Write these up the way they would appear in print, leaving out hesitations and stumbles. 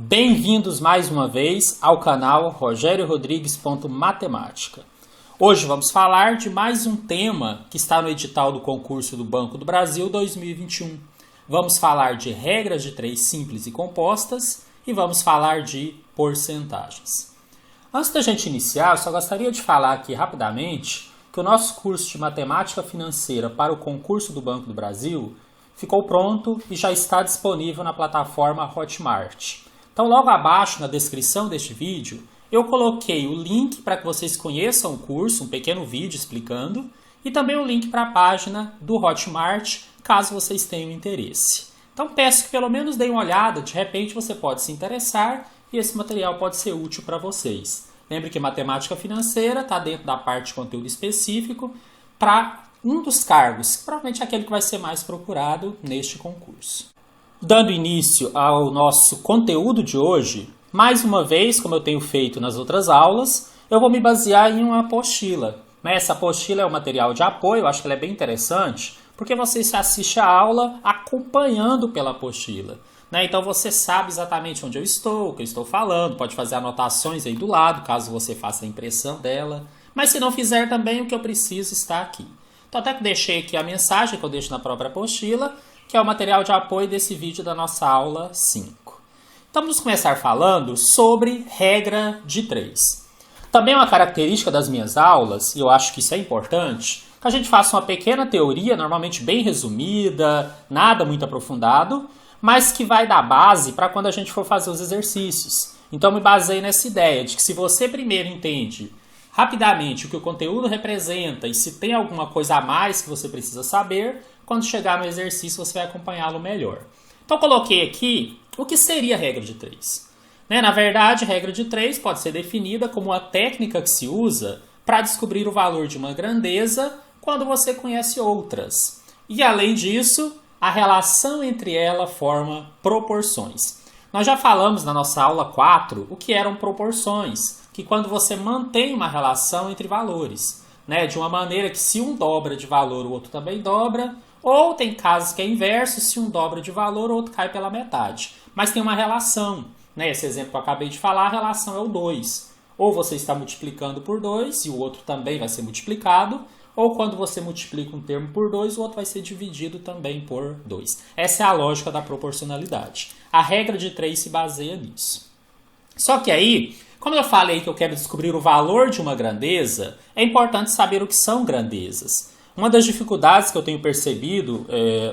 Bem-vindos mais uma vez ao canal RogérioRodrigues.matemática. Hoje vamos falar de mais um tema que está no edital do concurso do Banco do Brasil 2021. Vamos falar de regras de três simples e compostas e vamos falar de porcentagens. Antes da gente iniciar, eu só gostaria de falar aqui rapidamente que o nosso curso de Matemática Financeira para o concurso do Banco do Brasil ficou pronto e já está disponível na plataforma Hotmart. Então, logo abaixo, na descrição deste vídeo, eu coloquei o link para que vocês conheçam o curso, um pequeno vídeo explicando, e também o link para a página do Hotmart, caso vocês tenham interesse. Então, peço que pelo menos deem uma olhada, de repente você pode se interessar e esse material pode ser útil para vocês. Lembre que matemática financeira está dentro da parte de conteúdo específico para um dos cargos, que provavelmente é aquele que vai ser mais procurado neste concurso. Dando início ao nosso conteúdo de hoje, mais uma vez, como eu tenho feito nas outras aulas, eu vou me basear em uma apostila. Essa apostila é um material de apoio, eu acho que ela é bem interessante, porque você se assiste a aula acompanhando pela apostila. Então você sabe exatamente onde eu estou, o que eu estou falando, pode fazer anotações aí do lado, caso você faça a impressão dela. Mas se não fizer também, o que eu preciso está aqui. Então até que deixei aqui a mensagem que eu deixo na própria apostila, que é o material de apoio desse vídeo da nossa aula 5. Então vamos começar falando sobre regra de 3. Também uma característica das minhas aulas, e eu acho que isso é importante, que a gente faça uma pequena teoria, normalmente bem resumida, nada muito aprofundado, mas que vai dar base para quando a gente for fazer os exercícios. Então me baseei nessa ideia de que se você primeiro entende rapidamente o que o conteúdo representa e se tem alguma coisa a mais que você precisa saber, quando chegar no exercício você vai acompanhá-lo melhor. Então coloquei aqui o que seria a regra de 3. Na verdade, a regra de 3 pode ser definida como a técnica que se usa para descobrir o valor de uma grandeza quando você conhece outras. E além disso, a relação entre elas forma proporções. Nós já falamos na nossa aula 4 o que eram proporções, que quando você mantém uma relação entre valores, de uma maneira que se um dobra de valor, o outro também dobra, ou tem casos que é inverso, se um dobra de valor, o outro cai pela metade. Mas tem uma relação. Esse exemplo que eu acabei de falar, a relação é o 2. Ou você está multiplicando por 2 e o outro também vai ser multiplicado, ou quando você multiplica um termo por 2, o outro vai ser dividido também por 2. Essa é a lógica da proporcionalidade. A regra de 3 se baseia nisso. Só que aí, como eu falei que eu quero descobrir o valor de uma grandeza, é importante saber o que são grandezas. Uma das dificuldades que eu tenho percebido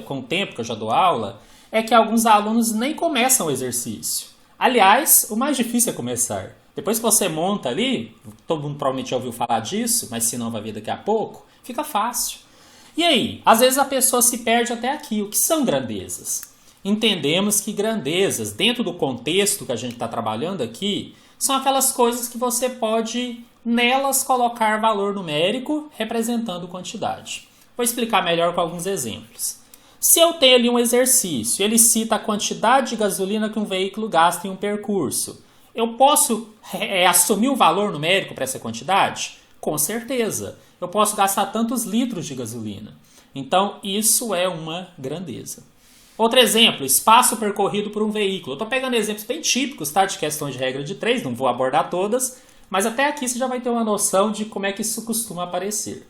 com o tempo que eu já dou aula é que alguns alunos nem começam o exercício. Aliás, o mais difícil é começar. Depois que você monta ali, todo mundo provavelmente já ouviu falar disso, mas se não vai ver daqui a pouco, fica fácil. E aí, às vezes a pessoa se perde até aqui. O que são grandezas? Entendemos que grandezas, dentro do contexto que a gente está trabalhando aqui, são aquelas coisas que você pode nelas colocar valor numérico representando quantidade. Vou explicar melhor com alguns exemplos. Se eu tenho ali um exercício, ele cita a quantidade de gasolina que um veículo gasta em um percurso. Eu posso assumir um valor numérico para essa quantidade? Com certeza. Eu posso gastar tantos litros de gasolina. Então, isso é uma grandeza. Outro exemplo, espaço percorrido por um veículo. Eu estou pegando exemplos bem típicos, de questões de regra de 3, não vou abordar todas, mas até aqui você já vai ter uma noção de como é que isso costuma aparecer.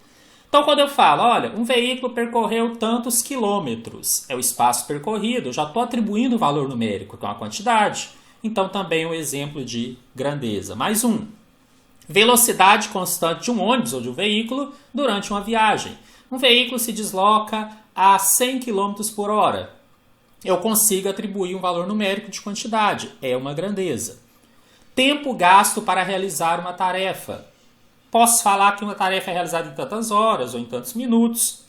Então, quando eu falo, olha, um veículo percorreu tantos quilômetros, é o espaço percorrido, eu já estou atribuindo um valor numérico, que é uma quantidade. Então, também é um exemplo de grandeza. Mais um, velocidade constante de um ônibus ou de um veículo durante uma viagem. Um veículo se desloca a 100 km por hora. Eu consigo atribuir um valor numérico de quantidade, é uma grandeza. Tempo gasto para realizar uma tarefa. Posso falar que uma tarefa é realizada em tantas horas ou em tantos minutos.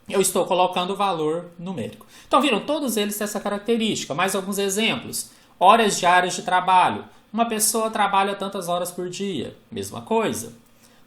Eu estou colocando o valor numérico. Então, viram, todos eles têm essa característica. Mais alguns exemplos. Horas diárias de trabalho. Uma pessoa trabalha tantas horas por dia. Mesma coisa.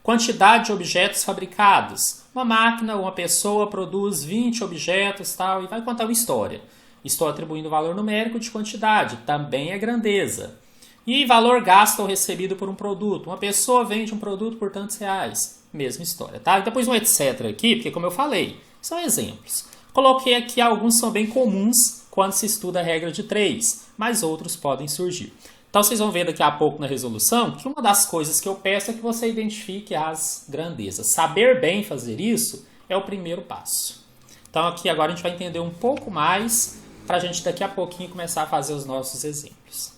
Quantidade de objetos fabricados. Uma máquina, uma pessoa produz 20 objetos, e vai contar uma história. Estou atribuindo valor numérico de quantidade. Também é grandeza. E valor gasto ou recebido por um produto. Uma pessoa vende um produto por tantos reais. Mesma história, E depois um etc. aqui, porque como eu falei, são exemplos. Coloquei aqui alguns que são bem comuns quando se estuda a regra de 3. mas outros podem surgir. Então vocês vão ver daqui a pouco na resolução que uma das coisas que eu peço é que você identifique as grandezas. Saber bem fazer isso é o primeiro passo. Então aqui agora a gente vai entender um pouco mais para a gente daqui a pouquinho começar a fazer os nossos exemplos.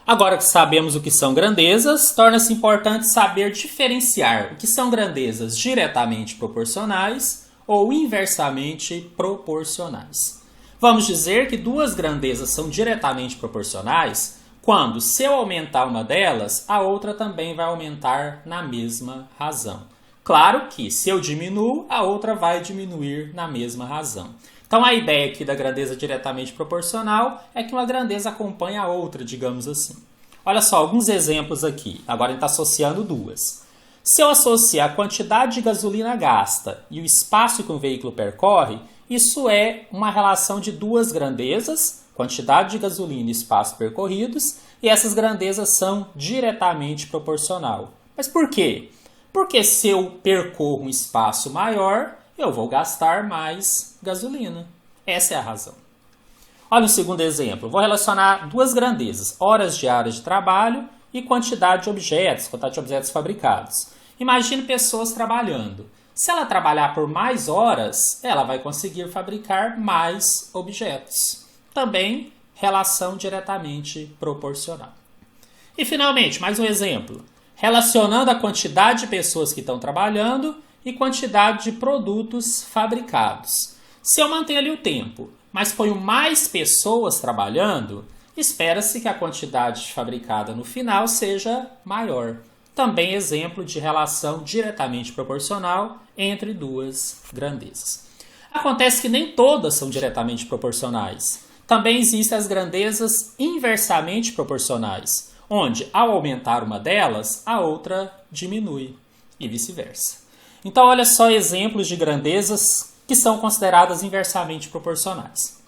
Agora que sabemos o que são grandezas, torna-se importante saber diferenciar o que são grandezas diretamente proporcionais ou inversamente proporcionais. Vamos dizer que duas grandezas são diretamente proporcionais quando, se eu aumentar uma delas, a outra também vai aumentar na mesma razão. Claro que, se eu diminuo, a outra vai diminuir na mesma razão. Então, a ideia aqui da grandeza diretamente proporcional é que uma grandeza acompanha a outra, digamos assim. Olha só, alguns exemplos aqui. Agora a gente está associando duas. Se eu associar a quantidade de gasolina gasta e o espaço que um veículo percorre, isso é uma relação de duas grandezas, quantidade de gasolina e espaço percorridos, e essas grandezas são diretamente proporcional. Mas por quê? Porque se eu percorro um espaço maior, eu vou gastar mais gasolina. Essa é a razão. Olha o segundo exemplo. Vou relacionar duas grandezas, horas diárias de trabalho e quantidade de objetos, quantidade de objetos fabricados. Imagine pessoas trabalhando. Se ela trabalhar por mais horas, ela vai conseguir fabricar mais objetos. Também relação diretamente proporcional. E finalmente, mais um exemplo. Relacionando a quantidade de pessoas que estão trabalhando e quantidade de produtos fabricados. Se eu manter ali o tempo, mas ponho mais pessoas trabalhando, espera-se que a quantidade fabricada no final seja maior. Também exemplo de relação diretamente proporcional entre duas grandezas. Acontece que nem todas são diretamente proporcionais. Também existem as grandezas inversamente proporcionais, onde, ao aumentar uma delas, a outra diminui, e vice-versa. Então, olha só exemplos de grandezas que são consideradas inversamente proporcionais.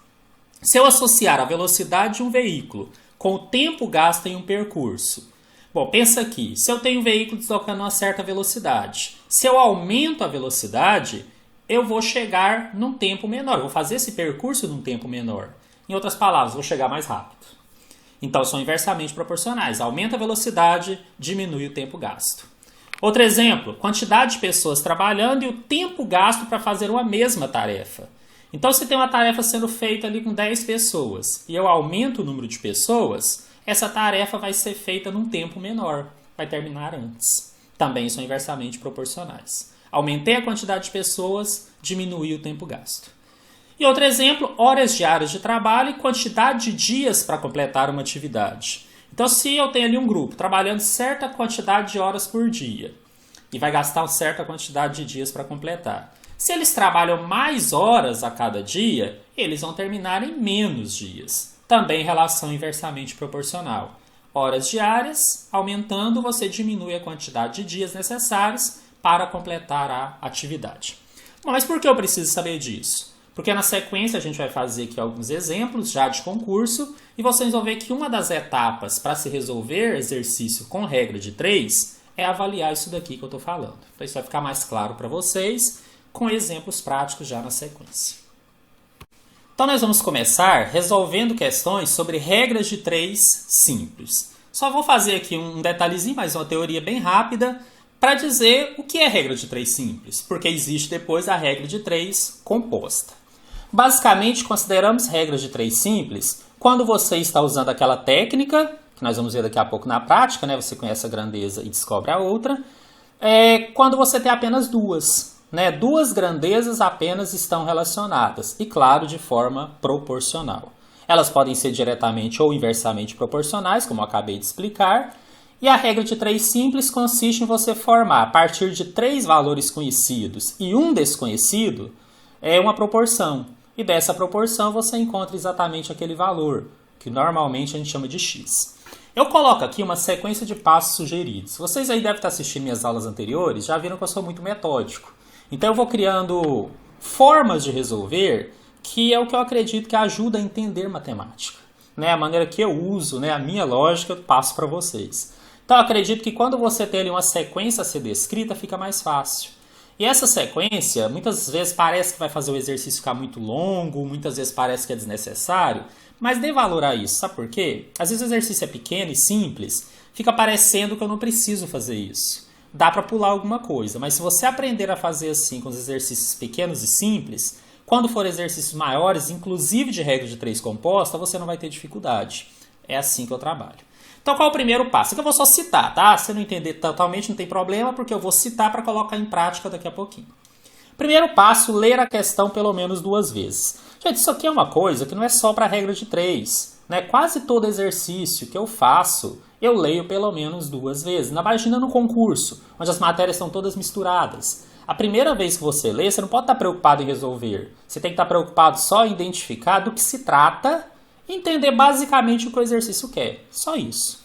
Se eu associar a velocidade de um veículo com o tempo gasto em um percurso, bom, pensa aqui, se eu tenho um veículo deslocando a uma certa velocidade, se eu aumento a velocidade, eu vou chegar num tempo menor, eu vou fazer esse percurso num tempo menor. Em outras palavras, vou chegar mais rápido. Então, são inversamente proporcionais. Aumenta a velocidade, diminui o tempo gasto. Outro exemplo, quantidade de pessoas trabalhando e o tempo gasto para fazer uma mesma tarefa. Então, se tem uma tarefa sendo feita ali com 10 pessoas e eu aumento o número de pessoas, essa tarefa vai ser feita num tempo menor, vai terminar antes. Também são inversamente proporcionais. Aumentei a quantidade de pessoas, diminui o tempo gasto. E outro exemplo, horas diárias de trabalho e quantidade de dias para completar uma atividade. Então, se eu tenho ali um grupo trabalhando certa quantidade de horas por dia e vai gastar uma certa quantidade de dias para completar. Se eles trabalham mais horas a cada dia, eles vão terminar em menos dias. Também relação inversamente proporcional. Horas diárias, aumentando, você diminui a quantidade de dias necessários para completar a atividade. Bom, mas por que eu preciso saber disso? Porque na sequência a gente vai fazer aqui alguns exemplos já de concurso e vocês vão ver que uma das etapas para se resolver exercício com regra de 3 é avaliar isso daqui que eu estou falando. Então isso vai ficar mais claro para vocês com exemplos práticos já na sequência. Então nós vamos começar resolvendo questões sobre regras de 3 simples. Só vou fazer aqui um detalhezinho, mas uma teoria bem rápida, para dizer o que é regra de 3 simples, porque existe depois a regra de 3 composta. Basicamente, consideramos regras de 3 simples quando você está usando aquela técnica, que nós vamos ver daqui a pouco na prática, né? Você conhece a grandeza e descobre a outra, quando você tem apenas duas. Duas grandezas apenas estão relacionadas, e claro, de forma proporcional. Elas podem ser diretamente ou inversamente proporcionais, como eu acabei de explicar, e a regra de 3 simples consiste em você formar, a partir de 3 valores conhecidos e um desconhecido, uma proporção. E dessa proporção você encontra exatamente aquele valor, que normalmente a gente chama de x. Eu coloco aqui uma sequência de passos sugeridos. Vocês aí devem estar assistindo minhas aulas anteriores, já viram que eu sou muito metódico. Então eu vou criando formas de resolver, que é o que eu acredito que ajuda a entender matemática. A maneira que eu uso, a minha lógica, eu passo para vocês. Então eu acredito que quando você tem ali uma sequência a ser descrita, fica mais fácil. E essa sequência, muitas vezes parece que vai fazer o exercício ficar muito longo, muitas vezes parece que é desnecessário, mas dê valor a isso, sabe por quê? Às vezes o exercício é pequeno e simples, fica parecendo que eu não preciso fazer isso. Dá para pular alguma coisa, mas se você aprender a fazer assim com os exercícios pequenos e simples, quando for exercícios maiores, inclusive de regra de 3 composta, você não vai ter dificuldade. É assim que eu trabalho. Então, qual é o primeiro passo? Que eu vou só citar, tá? Se eu não entender totalmente, não tem problema, porque eu vou citar para colocar em prática daqui a pouquinho. Primeiro passo, ler a questão pelo menos 2 vezes. Gente, isso aqui é uma coisa que não é só para a regra de 3. Né? Quase todo exercício que eu faço, eu leio pelo menos 2 vezes. Imagina no concurso, onde as matérias estão todas misturadas. A primeira vez que você lê, você não pode estar preocupado em resolver. Você tem que estar preocupado só em identificar do que se trata e entender basicamente o que o exercício quer. Só isso.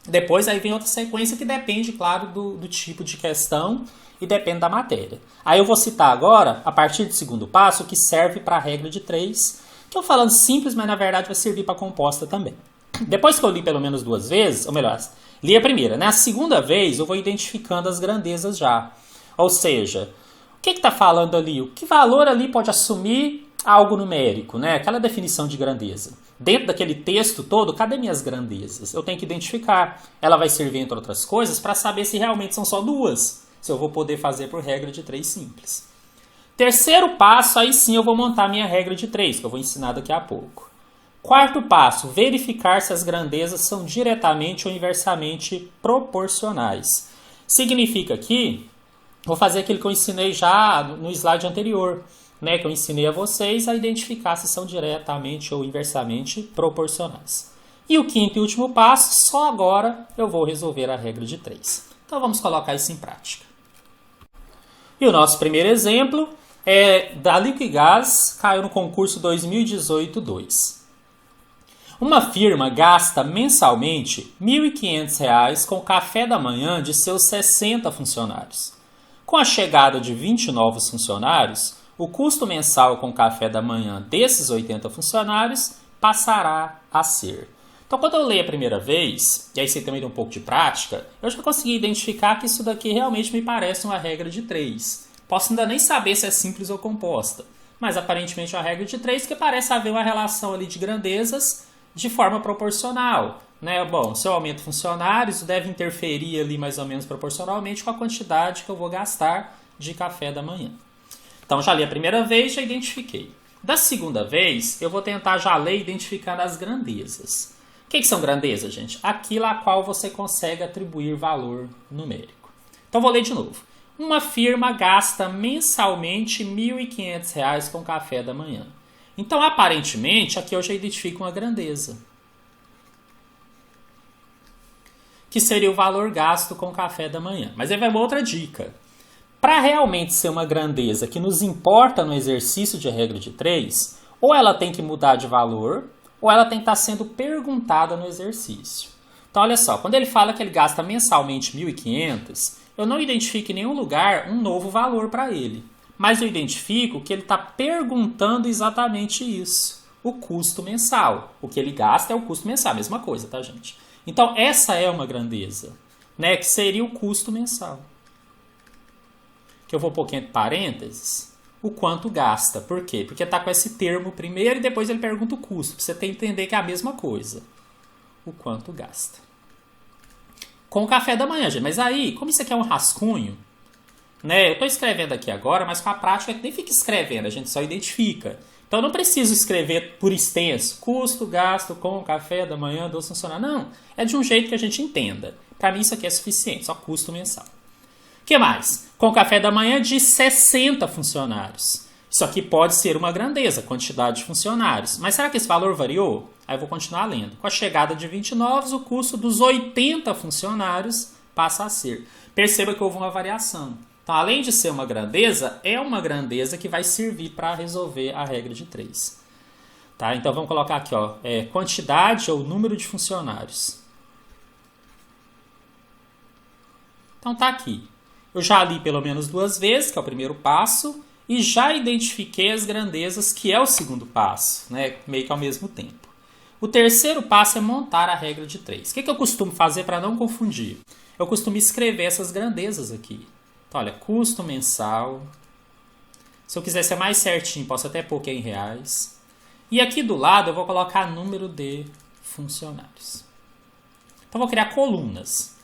Depois aí vem outra sequência que depende, claro, do tipo de questão e depende da matéria. Aí eu vou citar agora, a partir do segundo passo, o que serve para a regra de 3, que eu falando simples, mas na verdade vai servir para a composta também. Depois que eu li pelo menos 2 vezes, ou melhor, li a primeira, né? A segunda vez eu vou identificando as grandezas já. Ou seja, o que está falando ali? O que valor ali pode assumir algo numérico, né? Aquela definição de grandeza. Dentro daquele texto todo, cadê minhas grandezas? Eu tenho que identificar. Ela vai servir, entre outras coisas, para saber se realmente são só 2. Se eu vou poder fazer por regra de 3 simples. Terceiro passo, aí sim eu vou montar minha regra de 3, que eu vou ensinar daqui a pouco. Quarto passo, verificar se as grandezas são diretamente ou inversamente proporcionais. Significa que vou fazer aquilo que eu ensinei já no slide anterior, né, que eu ensinei a vocês a identificar se são diretamente ou inversamente proporcionais. E o quinto e último passo, só agora eu vou resolver a regra de 3. Então vamos colocar isso em prática. E o nosso primeiro exemplo é da Liquigás, caiu no concurso 2018-2. Uma firma gasta mensalmente R$ 1.500 com o café da manhã de seus 60 funcionários. Com a chegada de 20 novos funcionários, o custo mensal com o café da manhã desses 80 funcionários passará a ser. Então, quando eu leio a primeira vez, e aí você também tem um pouco de prática, eu já consegui identificar que isso daqui realmente me parece uma regra de 3. Posso ainda nem saber se é simples ou composta, mas aparentemente é uma regra de 3 que parece haver uma relação ali de grandezas de forma proporcional. Né? Bom, se eu aumento funcionários, deve interferir ali mais ou menos proporcionalmente com a quantidade que eu vou gastar de café da manhã. Então, já li a primeira vez, já identifiquei. Da segunda vez, eu vou tentar já ler identificando as grandezas. O que são grandezas, gente? Aquilo a qual você consegue atribuir valor numérico. Então, vou ler de novo. Uma firma gasta mensalmente R$ 1.500 com café da manhã. Então, aparentemente, aqui eu já identifico uma grandeza, que seria o valor gasto com café da manhã. Mas aí vai uma outra dica. Para realmente ser uma grandeza que nos importa no exercício de regra de 3, ou ela tem que mudar de valor, ou ela tem que estar sendo perguntada no exercício. Então, olha só, quando ele fala que ele gasta mensalmente 1.500, eu não identifico em nenhum lugar um novo valor para ele. Mas eu identifico que ele está perguntando exatamente isso, o custo mensal. O que ele gasta é o custo mensal, a mesma coisa, tá, gente? Então, essa é uma grandeza, né, que seria o custo mensal. Que eu vou pôr aqui entre parênteses, o quanto gasta. Por quê? Porque está com esse termo primeiro e depois ele pergunta o custo. Pra você entender que é a mesma coisa. O quanto gasta. Com o café da manhã, gente. Mas aí, como isso aqui é um rascunho, né? Eu estou escrevendo aqui agora, mas com a prática nem fica escrevendo, a gente só identifica. Então eu não preciso escrever por extenso. Custo, gasto com o café da manhã dos funcionários. Não, é de um jeito que a gente entenda. Para mim isso aqui é suficiente, só custo mensal. O que mais? Com café da manhã de 60 funcionários. Isso aqui pode ser uma grandeza, quantidade de funcionários. Mas será que esse valor variou? Aí eu vou continuar lendo. Com a chegada de 20 novos, o custo dos 80 funcionários passa a ser. Perceba que houve uma variação. Então, além de ser uma grandeza, é uma grandeza que vai servir para resolver a regra de 3. Tá? Então, vamos colocar aqui, ó, quantidade ou número de funcionários. Então, tá aqui. Eu já li pelo menos 2 vezes, que é o primeiro passo, e já identifiquei as grandezas, que é o segundo passo, né? Meio que ao mesmo tempo. O terceiro passo é montar a regra de 3. O que eu costumo fazer para não confundir? Eu costumo escrever essas grandezas aqui. Então, olha, custo mensal. Se eu quiser ser mais certinho, posso até pôr que é em reais. E aqui do lado eu vou colocar número de funcionários. Então, vou criar colunas.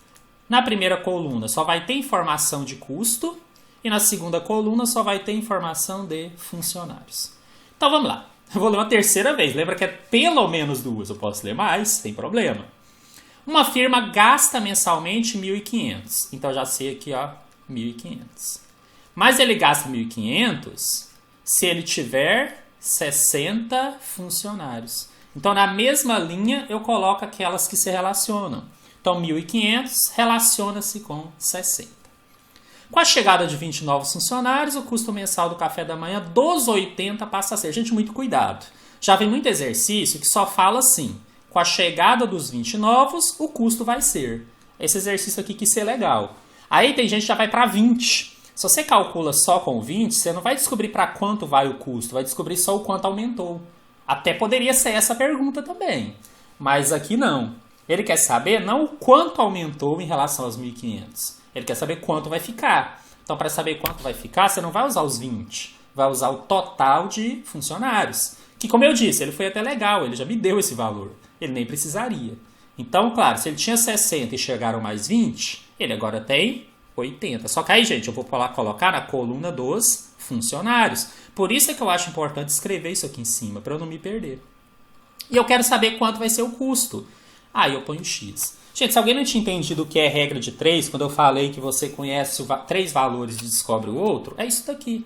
Na primeira coluna só vai ter informação de custo. E na segunda coluna só vai ter informação de funcionários. Então, vamos lá. Eu vou ler uma terceira vez. Lembra que é pelo menos duas. Eu posso ler mais, sem problema. Uma firma gasta mensalmente 1.500. Então, já sei aqui, ó, 1.500. Mas ele gasta 1.500 se ele tiver 60 funcionários. Então, na mesma linha, eu coloco aquelas que se relacionam. Então, 1.500 relaciona-se com 60. Com a chegada de 20 novos funcionários, o custo mensal do café da manhã dos 80 passa a ser. Gente, muito cuidado. Já vem muito exercício que só fala assim. Com a chegada dos 20 novos, o custo vai ser. Esse exercício aqui quis ser legal. Aí tem gente que já vai para 20. Se você calcula só com 20, você não vai descobrir para quanto vai o custo, vai descobrir só o quanto aumentou. Até poderia ser essa pergunta também. Mas aqui não. Ele quer saber não o quanto aumentou em relação aos 1.500. Ele quer saber quanto vai ficar. Então, para saber quanto vai ficar, você não vai usar os 20. Vai usar o total de funcionários. Que, como eu disse, ele foi até legal. Ele já me deu esse valor. Ele nem precisaria. Então, claro, se ele tinha 60 e chegaram mais 20, ele agora tem 80. Só que aí, gente, eu vou colocar na coluna dos funcionários. Por isso é que eu acho importante escrever isso aqui em cima, para eu não me perder. E eu quero saber quanto vai ser o custo. Aí eu ponho X. Gente, se alguém não tinha entendido o que é regra de 3, quando eu falei que você conhece 3 valores e descobre o outro, é isso daqui.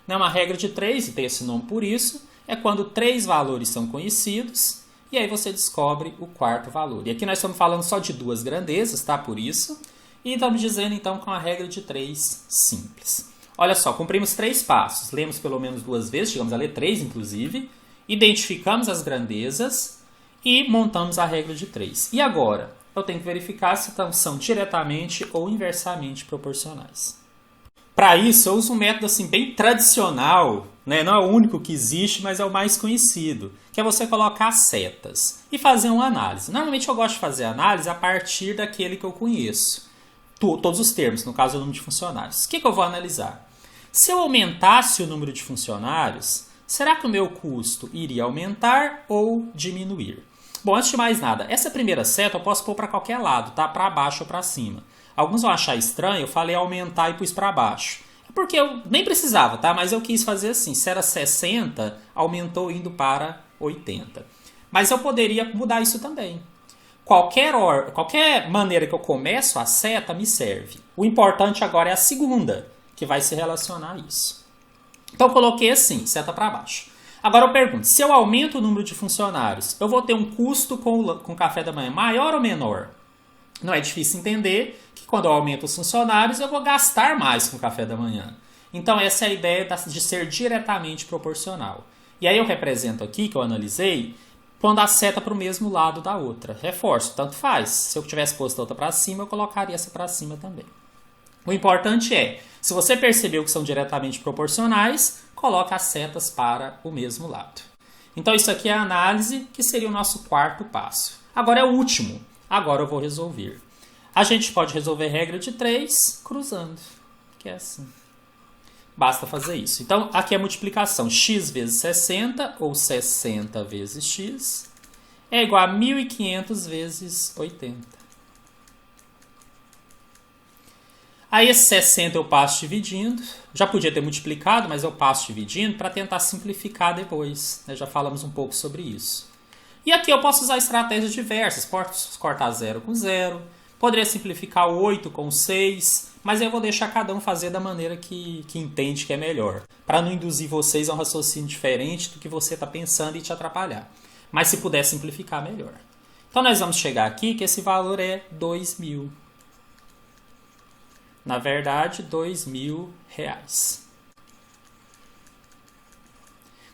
Não é uma regra de 3, e tem esse nome por isso, é quando 3 valores são conhecidos, e aí você descobre o quarto valor. E aqui nós estamos falando só de 2 grandezas, tá? Por isso. E estamos dizendo, então, com a regra de 3 simples. Olha só, cumprimos 3 passos. Lemos pelo menos 2 vezes, chegamos a ler 3, inclusive. Identificamos as grandezas e montamos a regra de 3. E agora? Eu tenho que verificar se são diretamente ou inversamente proporcionais. Para isso, eu uso um método assim, bem tradicional, né? Não é o único que existe, mas é o mais conhecido, que é você colocar setas e fazer uma análise. Normalmente eu gosto de fazer análise a partir daquele que eu conheço. Todos os termos, no caso o número de funcionários. O que eu vou analisar? Se eu aumentasse o número de funcionários, será que o meu custo iria aumentar ou diminuir? Bom, antes de mais nada, essa primeira seta eu posso pôr para qualquer lado, tá? Para baixo ou para cima. Alguns vão achar estranho, eu falei aumentar e pus para baixo. É porque eu nem precisava, tá? Mas eu quis fazer assim, se era 60, aumentou indo para 80. Mas eu poderia mudar isso também. Qualquer maneira que eu começo a seta me serve. O importante agora é a segunda, que vai se relacionar a isso. Então eu coloquei assim, seta para baixo. Agora eu pergunto, se eu aumento o número de funcionários, eu vou ter um custo com café da manhã maior ou menor? Não é difícil entender que quando eu aumento os funcionários, eu vou gastar mais com café da manhã. Então essa é a ideia de ser diretamente proporcional. E aí eu represento aqui, que eu analisei, quando a seta para o mesmo lado da outra. Reforço, tanto faz. Se eu tivesse posto a outra para cima, eu colocaria essa para cima também. O importante é, se você percebeu que são diretamente proporcionais, coloca as setas para o mesmo lado. Então isso aqui é a análise, que seria o nosso quarto passo. Agora é o último. Agora eu vou resolver. A gente pode resolver regra de 3 cruzando, que é assim. Basta fazer isso. Então aqui é a multiplicação. X vezes 60, ou 60 vezes x, é igual a 1.500 vezes 80. Aí esse 60 eu passo dividindo. Já podia ter multiplicado, mas eu passo dividindo para tentar simplificar depois. Já falamos um pouco sobre isso. E aqui eu posso usar estratégias diversas. Posso cortar 0 com 0. Poderia simplificar o 8 com 6. Mas eu vou deixar cada um fazer da maneira que entende que é melhor. Para não induzir vocês a um raciocínio diferente do que você está pensando e te atrapalhar. Mas se puder simplificar, melhor. Então nós vamos chegar aqui que esse valor é 2.000. Na verdade, R$2.000.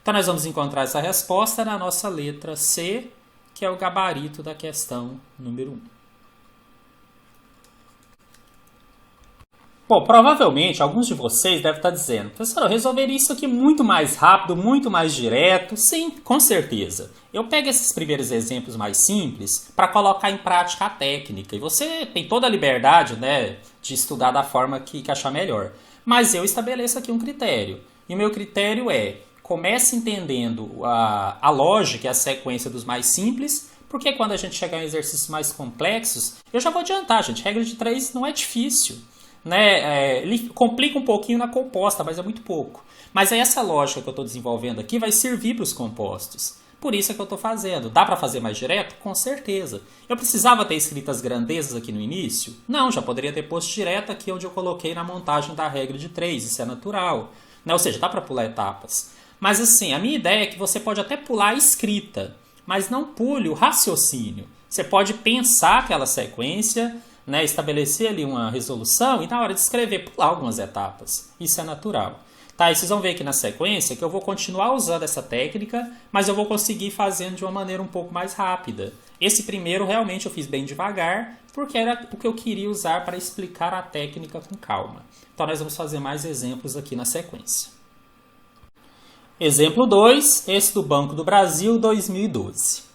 Então, nós vamos encontrar essa resposta na nossa letra C, que é o gabarito da questão número 1. Bom, provavelmente alguns de vocês devem estar dizendo, professor, eu resolveria isso aqui muito mais rápido, muito mais direto. Sim, com certeza. Eu pego esses primeiros exemplos mais simples para colocar em prática a técnica. E você tem toda a liberdade, né, de estudar da forma que achar melhor. Mas eu estabeleço aqui um critério. E o meu critério é, comece entendendo a lógica e a sequência dos mais simples, porque quando a gente chegar em exercícios mais complexos, eu já vou adiantar, gente, regra de 3 não é difícil. Né? Ele complica um pouquinho na composta, mas é muito pouco. Mas aí essa lógica que eu estou desenvolvendo aqui vai servir para os compostos. Por isso é que eu estou fazendo. Dá para fazer mais direto? Com certeza. Eu precisava ter escrito as grandezas aqui no início? Não, já poderia ter posto direto aqui onde eu coloquei na montagem da regra de 3. Isso é natural. Né? Ou seja, dá para pular etapas. Mas assim, a minha ideia é que você pode até pular a escrita, mas não pule o raciocínio. Você pode pensar aquela sequência, né, estabelecer ali uma resolução e na hora de escrever pular algumas etapas. Isso é natural. Tá, e vocês vão ver aqui na sequência que eu vou continuar usando essa técnica, mas eu vou conseguir fazendo de uma maneira um pouco mais rápida. Esse primeiro realmente eu fiz bem devagar, porque era o que eu queria usar para explicar a técnica com calma. Então nós vamos fazer mais exemplos aqui na sequência. Exemplo 2, esse do Banco do Brasil 2012.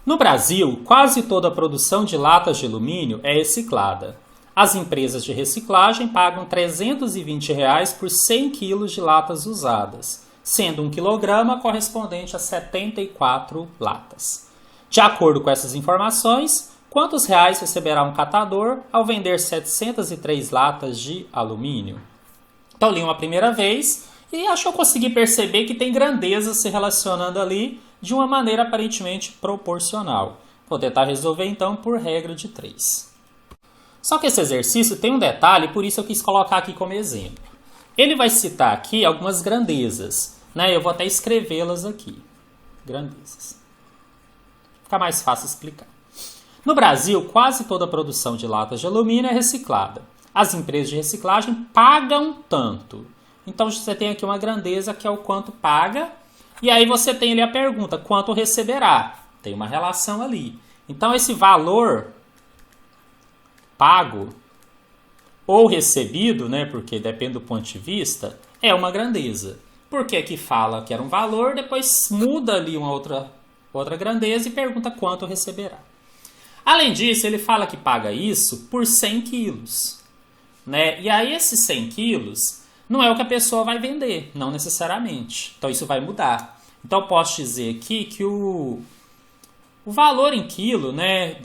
No Brasil, quase toda a produção de latas de alumínio é reciclada. As empresas de reciclagem pagam R$ 320 por 100 kg de latas usadas, sendo 1 kg correspondente a 74 latas. De acordo com essas informações, quantos reais receberá um catador ao vender 703 latas de alumínio? Então, li uma primeira vez e acho que eu consegui perceber que tem grandezas se relacionando ali de uma maneira aparentemente proporcional. Vou tentar resolver então por regra de 3. Só que esse exercício tem um detalhe, por isso eu quis colocar aqui como exemplo. Ele vai citar aqui algumas grandezas, né? Eu vou até escrevê-las aqui. Grandezas. Fica mais fácil explicar. No Brasil, quase toda a produção de latas de alumínio é reciclada. As empresas de reciclagem pagam tanto. Então você tem aqui uma grandeza que é o quanto paga. E aí você tem ali a pergunta, quanto receberá? Tem uma relação ali. Então esse valor pago ou recebido, né, porque depende do ponto de vista, é uma grandeza. Porque aqui fala que era um valor, depois muda ali uma outra grandeza e pergunta quanto receberá. Além disso, ele fala que paga isso por 100 quilos. Né? E aí esses 100 quilos não é o que a pessoa vai vender, não necessariamente. Então isso vai mudar. Então eu posso dizer aqui que o valor em quilo, né,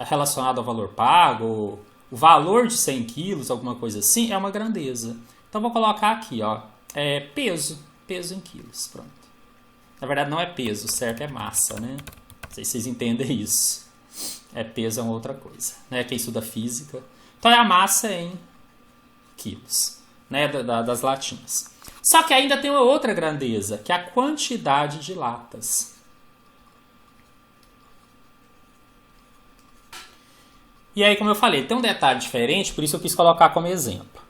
relacionado ao valor pago, o valor de 100 quilos, alguma coisa assim, é uma grandeza. Então vou colocar aqui, ó, peso em quilos, pronto. Na verdade não é peso, certo? É massa, né? Não sei se vocês entendem isso. Peso é uma outra coisa, né? Quem estuda física. Então é a massa em quilos, né, das latinhas. Só que ainda tem uma outra grandeza, que é a quantidade de latas. E aí, como eu falei, tem um detalhe diferente, por isso eu quis colocar como exemplo.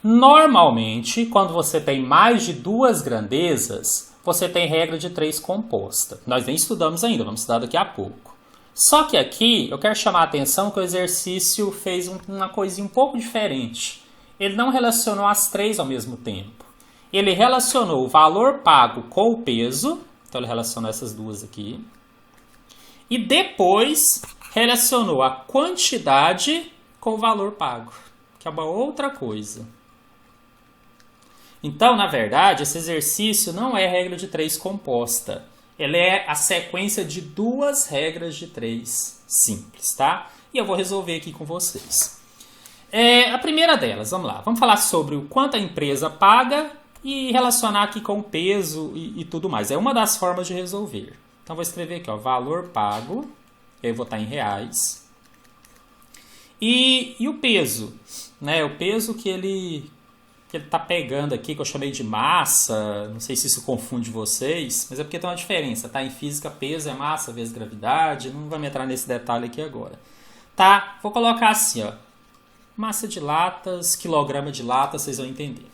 Normalmente, quando você tem mais de 2 grandezas, você tem regra de 3 composta. Nós nem estudamos ainda, vamos estudar daqui a pouco. Só que aqui, eu quero chamar a atenção que o exercício fez uma coisinha um pouco diferente. Ele não relacionou as 3 ao mesmo tempo. Ele relacionou o valor pago com o peso, então ele relacionou essas duas aqui, e depois relacionou a quantidade com o valor pago, que é uma outra coisa. Então, na verdade, esse exercício não é regra de 3 composta. Ele é a sequência de 2 regras de 3 simples, tá? E eu vou resolver aqui com vocês. A primeira delas, vamos lá. Vamos falar sobre o quanto a empresa paga e relacionar aqui com o peso e tudo mais. É uma das formas de resolver. Então, vou escrever aqui, ó, valor pago. Eu vou botar em reais. E o peso, né? O peso que ele está pegando aqui, que eu chamei de massa. Não sei se isso confunde vocês, mas é porque tem uma diferença, tá? Em física, peso é massa vezes gravidade. Não vamos entrar nesse detalhe aqui agora. Tá? Vou colocar assim, ó. Massa de latas, quilograma de latas, vocês vão entender.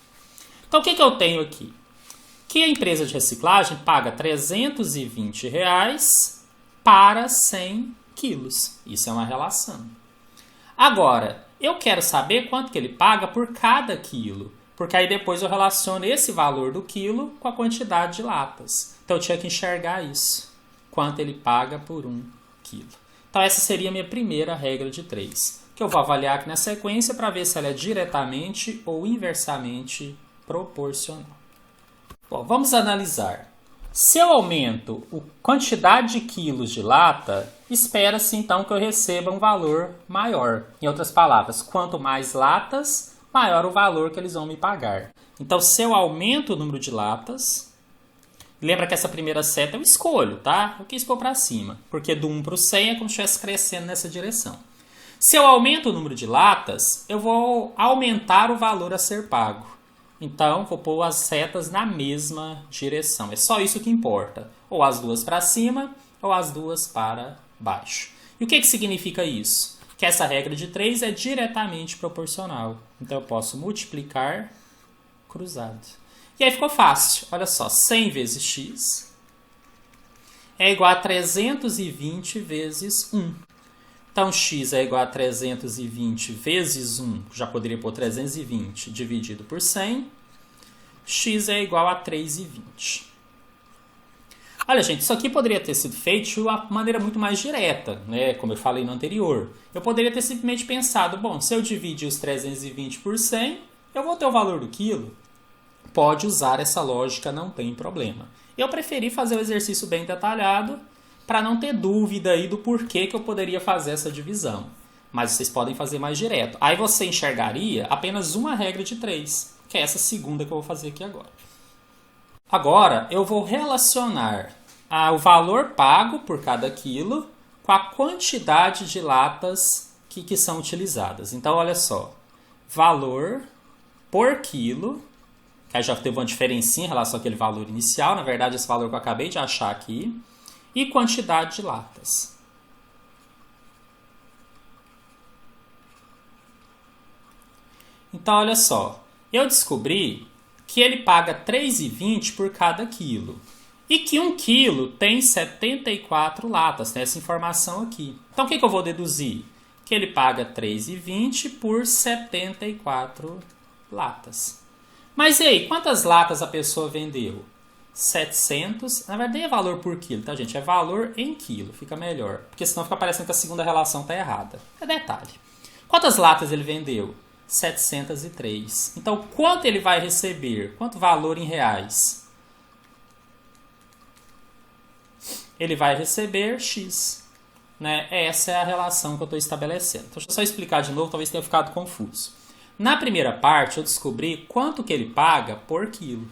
Então, o que eu tenho aqui? Que a empresa de reciclagem paga R$ 320 para 100 quilos. Isso é uma relação. Agora, Eu quero saber quanto que ele paga por cada quilo, porque aí depois eu relaciono esse valor do quilo com a quantidade de latas. Então eu tinha que enxergar isso, quanto ele paga por 1 quilo. Então essa seria a minha primeira regra de 3, que eu vou avaliar aqui na sequência para ver se ela é diretamente ou inversamente proporcional. Bom, vamos analisar. Se eu aumento a quantidade de quilos de lata, espera-se então que eu receba um valor maior. Em outras palavras, quanto mais latas, maior o valor que eles vão me pagar. Então, se eu aumento o número de latas, lembra que essa primeira seta eu escolho, tá? Eu quis pôr para cima, porque do 1 para o 100 é como se estivesse crescendo nessa direção. Se eu aumento o número de latas, eu vou aumentar o valor a ser pago. Então, vou pôr as setas na mesma direção. É só isso que importa. Ou as duas para cima, ou as duas para baixo. E o que significa isso? Que essa regra de 3 é diretamente proporcional. Então, eu posso multiplicar cruzado. E aí ficou fácil. Olha só, 100 vezes x é igual a 320 vezes 1. Então, x é igual a 320 vezes 1, já poderia pôr 320 dividido por 100. X é igual a 3,20. Olha, gente, isso aqui poderia ter sido feito de uma maneira muito mais direta, né? Como eu falei no anterior. Eu poderia ter simplesmente pensado, bom, se eu dividir os 320 por 100, eu vou ter o valor do quilo. Pode usar essa lógica, não tem problema. Eu preferi fazer o exercício bem detalhado, para não ter dúvida aí do porquê que eu poderia fazer essa divisão. Mas vocês podem fazer mais direto. Aí você enxergaria apenas uma regra de 3, que é essa segunda que eu vou fazer aqui agora. Agora, eu vou relacionar o valor pago por cada quilo com a quantidade de latas que são utilizadas. Então, olha só. Valor por quilo, que aí já teve uma diferencinha em relação àquele valor inicial. Na verdade, esse valor que eu acabei de achar aqui. E quantidade de latas. Então, olha só. Eu descobri que ele paga R$ 3,20 por cada quilo. E que 1 quilo tem 74 latas. Tem essa informação aqui. Então, o que eu vou deduzir? Que ele paga R$ 3,20 por 74 latas. Mas e aí, quantas latas a pessoa vendeu? 700, na verdade é valor por quilo, tá, gente? É valor em quilo, fica melhor. Porque senão fica parecendo que a segunda relação tá errada. É detalhe. Quantas latas ele vendeu? 703. Então, quanto ele vai receber? Quanto valor em reais? Ele vai receber X. Né? Essa é a relação que eu estou estabelecendo. Então, deixa eu só explicar de novo, talvez tenha ficado confuso. Na primeira parte, eu descobri quanto que ele paga por quilo.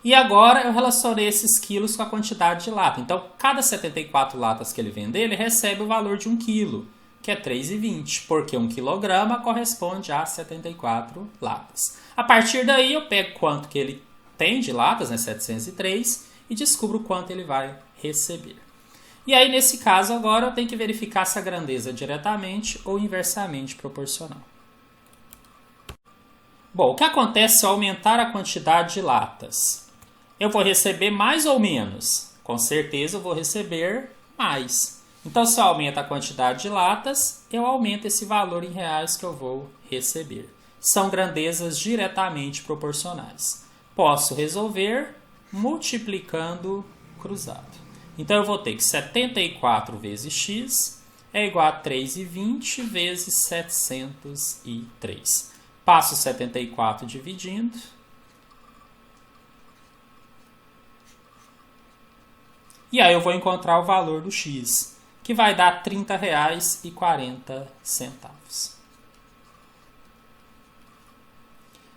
E agora eu relacionei esses quilos com a quantidade de lata. Então, cada 74 latas que ele vender, ele recebe o valor de 1 quilo, que é R$ 3,20, porque 1 quilograma corresponde a 74 latas. A partir daí, eu pego quanto que ele tem de latas, né, 703, e descubro quanto ele vai receber. E aí, nesse caso, agora eu tenho que verificar se a grandeza é diretamente ou inversamente proporcional. Bom, o que acontece se eu aumentar a quantidade de latas? Eu vou receber mais ou menos? Com certeza eu vou receber mais. Então, se eu aumento a quantidade de latas, eu aumento esse valor em reais que eu vou receber. São grandezas diretamente proporcionais. Posso resolver multiplicando cruzado. Então, eu vou ter que 74 vezes x é igual a 3,20 vezes 703. Passo 74 dividindo. E aí eu vou encontrar o valor do x, que vai dar R$ 30,40.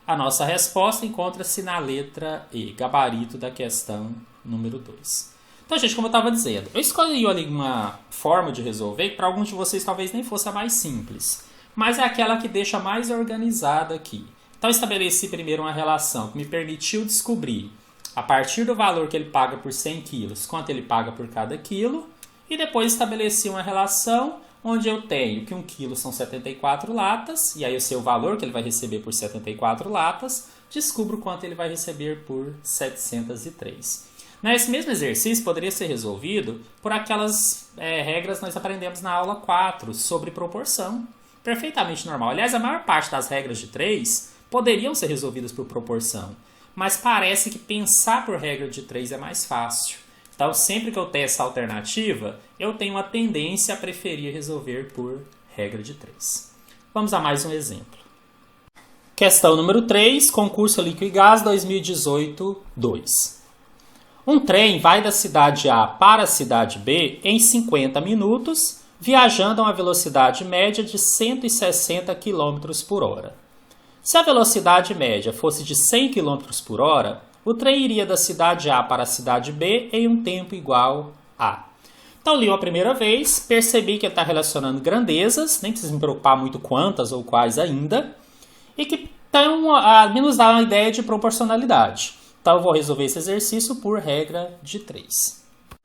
A nossa resposta encontra-se na letra E, gabarito da questão número 2. Então, gente, como eu estava dizendo, eu escolhi ali uma forma de resolver que para alguns de vocês talvez nem fosse a mais simples, mas é aquela que deixa mais organizada aqui. Então, estabeleci primeiro uma relação que me permitiu descobrir, a partir do valor que ele paga por 100 quilos, quanto ele paga por cada quilo, e depois estabeleci uma relação onde eu tenho que 1 quilo são 74 latas, e aí eu sei o valor que ele vai receber por 74 latas, descubro quanto ele vai receber por 703. Esse mesmo exercício poderia ser resolvido por aquelas regras que nós aprendemos na aula 4 sobre proporção. Perfeitamente normal. Aliás, a maior parte das regras de 3 poderiam ser resolvidas por proporção. Mas parece que pensar por regra de 3 é mais fácil. Então, sempre que eu tenho essa alternativa, eu tenho uma tendência a preferir resolver por regra de 3. Vamos a mais um exemplo. Questão número 3, concurso Líquido e Gás 2018-2. Um trem vai da cidade A para a cidade B em 50 minutos, viajando a uma velocidade média de 160 km por hora. Se a velocidade média fosse de 100 km por hora, o trem iria da cidade A para a cidade B em um tempo igual a. Então, li a primeira vez, percebi que ele está relacionando grandezas, nem preciso me preocupar muito quantas ou quais ainda, e que nos dá uma ideia de proporcionalidade. Então, eu vou resolver esse exercício por regra de 3.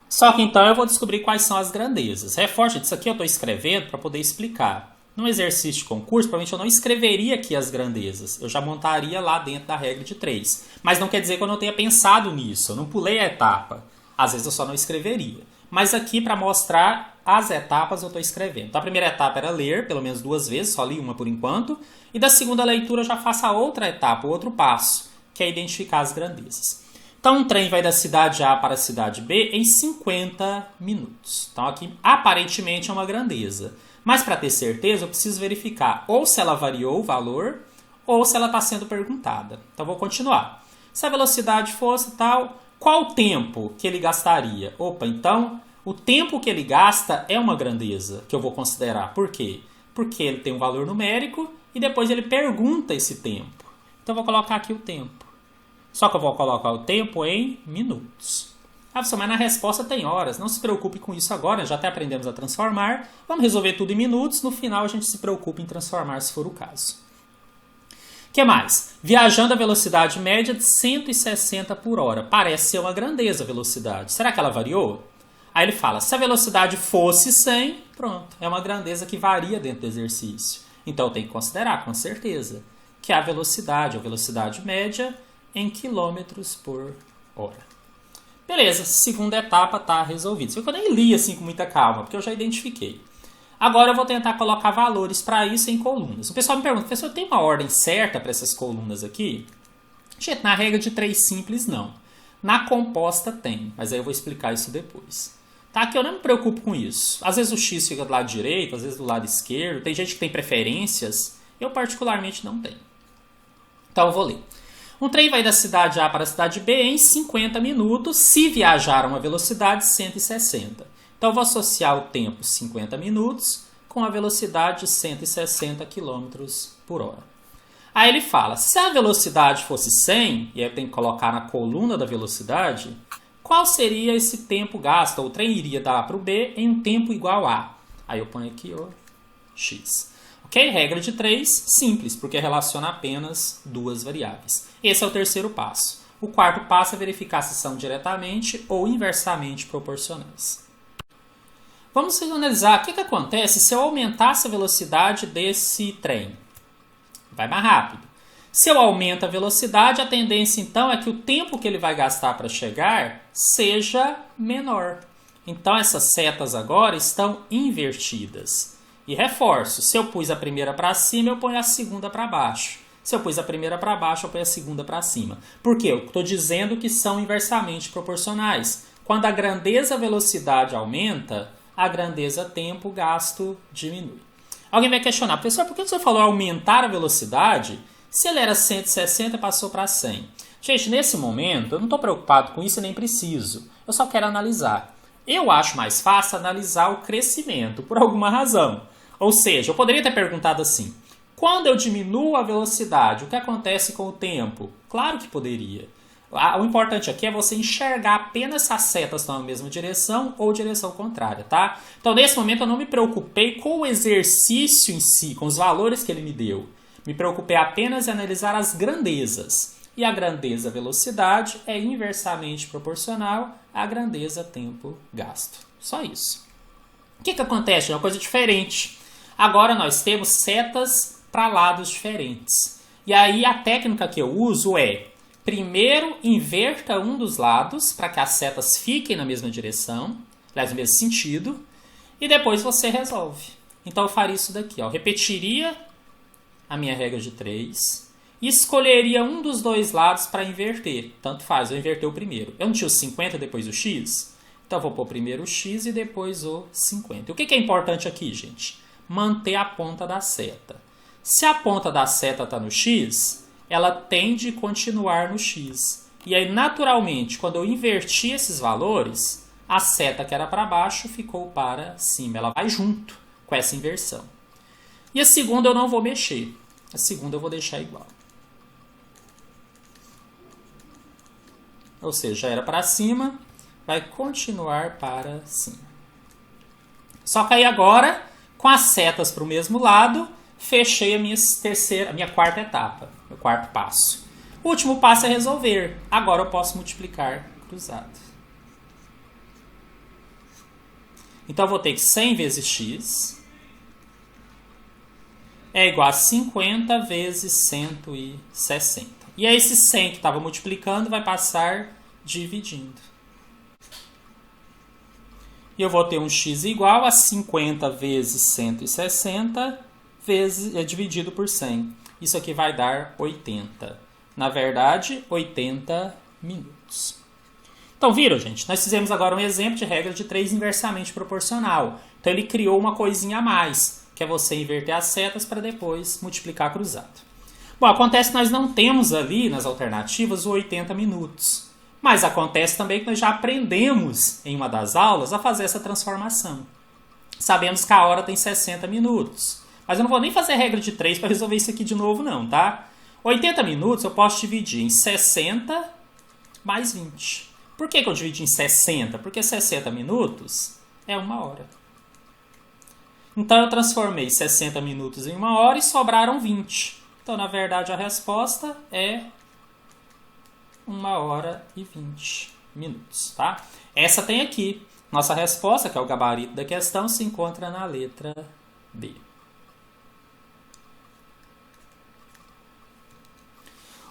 Só que então eu vou descobrir quais são as grandezas. Reforço, isso aqui eu estou escrevendo para poder explicar. Num exercício de concurso, provavelmente eu não escreveria aqui as grandezas. Eu já montaria lá dentro da regra de 3. Mas não quer dizer que eu não tenha pensado nisso. Eu não pulei a etapa. Às vezes eu só não escreveria. Mas aqui, para mostrar as etapas, eu estou escrevendo. Então, a primeira etapa era ler, pelo menos 2 vezes. Só li uma por enquanto. E da segunda leitura eu já faço a outra etapa, o outro passo, que é identificar as grandezas. Então, um trem vai da cidade A para a cidade B em 50 minutos. Então, aqui, aparentemente, é uma grandeza. Mas, para ter certeza, eu preciso verificar ou se ela variou o valor ou se ela está sendo perguntada. Então, vou continuar. Se a velocidade fosse tal, qual o tempo que ele gastaria? Opa, então, o tempo que ele gasta é uma grandeza que eu vou considerar. Por quê? Porque ele tem um valor numérico e depois ele pergunta esse tempo. Então, eu vou colocar aqui o tempo. Só que eu vou colocar o tempo em minutos. Mas na resposta tem horas. Não se preocupe com isso agora. Já até aprendemos a transformar. Vamos resolver tudo em minutos. No final a gente se preocupa em transformar se for o caso. O que mais? Viajando a velocidade média de 160 por hora. Parece ser uma grandeza a velocidade. Será que ela variou? Aí ele fala, se a velocidade fosse 100, pronto. É uma grandeza que varia dentro do exercício. Então eu tenho que considerar, com certeza, que a velocidade média em quilômetros por hora. Beleza, segunda etapa está resolvida. Só que eu nem li assim com muita calma, porque eu já identifiquei. Agora eu vou tentar colocar valores para isso em colunas. O pessoal me pergunta, professor, tem uma ordem certa para essas colunas aqui? Gente, na regra de 3 simples, não. Na composta tem, mas aí eu vou explicar isso depois. Tá? Que eu não me preocupo com isso. Às vezes o X fica do lado direito, às vezes do lado esquerdo. Tem gente que tem preferências. Eu particularmente não tenho. Então eu vou ler. Um trem vai da cidade A para a cidade B em 50 minutos, se viajar a uma velocidade de 160. Então, eu vou associar o tempo 50 minutos com a velocidade de 160 km por hora. Aí ele fala, se a velocidade fosse 100, e aí eu tenho que colocar na coluna da velocidade, qual seria esse tempo gasto? O trem iria da A para o B em um tempo igual a. Aí eu ponho aqui o X. Ok? Regra de 3, simples, porque relaciona apenas 2 variáveis. Esse é o terceiro passo. O quarto passo é verificar se são diretamente ou inversamente proporcionais. Vamos analisar o que acontece se eu aumentasse a velocidade desse trem. Vai mais rápido. Se eu aumento a velocidade, a tendência então é que o tempo que ele vai gastar para chegar seja menor. Então essas setas agora estão invertidas. E reforço, se eu pus a primeira para cima, eu ponho a segunda para baixo. Se eu pus a primeira para baixo, eu ponho a segunda para cima. Por quê? Eu estou dizendo que são inversamente proporcionais. Quando a grandeza velocidade aumenta, a grandeza tempo gasto diminui. Alguém vai questionar, professor, por que você falou aumentar a velocidade se ele era 160 e passou para 100? Gente, nesse momento, eu não estou preocupado com isso e nem preciso. Eu só quero analisar. Eu acho mais fácil analisar o crescimento, por alguma razão. Ou seja, eu poderia ter perguntado assim, quando eu diminuo a velocidade, o que acontece com o tempo? Claro que poderia. O importante aqui é você enxergar apenas se as setas estão na mesma direção ou direção contrária, tá? Então, nesse momento, eu não me preocupei com o exercício em si, com os valores que ele me deu. Me preocupei apenas em analisar as grandezas. E a grandeza velocidade é inversamente proporcional à grandeza tempo gasto. Só isso. O que acontece? É uma coisa diferente. Agora nós temos setas para lados diferentes. E aí a técnica que eu uso é, Primeiro, inverta um dos lados para que as setas fiquem na mesma direção, aliás, no mesmo sentido, e depois você resolve. Então eu faria isso daqui, ó. Repetiria a minha regra de 3 e escolheria um dos dois lados para inverter. Tanto faz, eu inverter o primeiro. Eu não tinha o 50 depois o x? Então eu vou pôr primeiro o x e depois o 50. O que é importante aqui, gente? Manter a ponta da seta. Se a ponta da seta está no x, ela tende a continuar no x. E aí, naturalmente, quando eu inverti esses valores, a seta que era para baixo ficou para cima. Ela vai junto com essa inversão. E a segunda eu não vou mexer. A segunda eu vou deixar igual. Ou seja, já era para cima, vai continuar para cima. Só que aí agora, com as setas para o mesmo lado, fechei a minha quarta etapa, meu quarto passo. O último passo é resolver. Agora eu posso multiplicar cruzado. Então eu vou ter que 100 vezes x é igual a 50 vezes 160. E aí esse 100 que estava multiplicando vai passar dividindo. E eu vou ter um x igual a 50 vezes 160 dividido por 100. Isso aqui vai dar 80. Na verdade, 80 minutos. Então, viram, gente? Nós fizemos agora um exemplo de regra de 3 inversamente proporcional. Então, ele criou uma coisinha a mais, que é você inverter as setas para depois multiplicar cruzado. Bom, acontece que nós não temos ali, nas alternativas, o 80 minutos. Mas acontece também que nós já aprendemos, em uma das aulas, a fazer essa transformação. Sabemos que a hora tem 60 minutos. Mas eu não vou nem fazer regra de 3 para resolver isso aqui de novo, não, tá? 80 minutos eu posso dividir em 60 mais 20. Por que eu dividi em 60? Porque 60 minutos é 1 hora. Então, eu transformei 60 minutos em 1 hora e sobraram 20. Então, na verdade, a resposta é 1 hora e 20 minutos, tá? Essa tem aqui. Nossa resposta, que é o gabarito da questão, se encontra na letra B.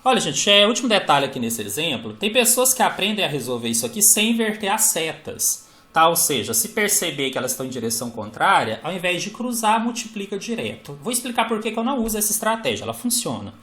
Olha, gente, último detalhe aqui nesse exemplo. Tem pessoas que aprendem a resolver isso aqui sem inverter as setas. Tá? Ou seja, se perceber que elas estão em direção contrária, ao invés de cruzar, multiplica direto. Vou explicar por que eu não uso essa estratégia. Ela funciona.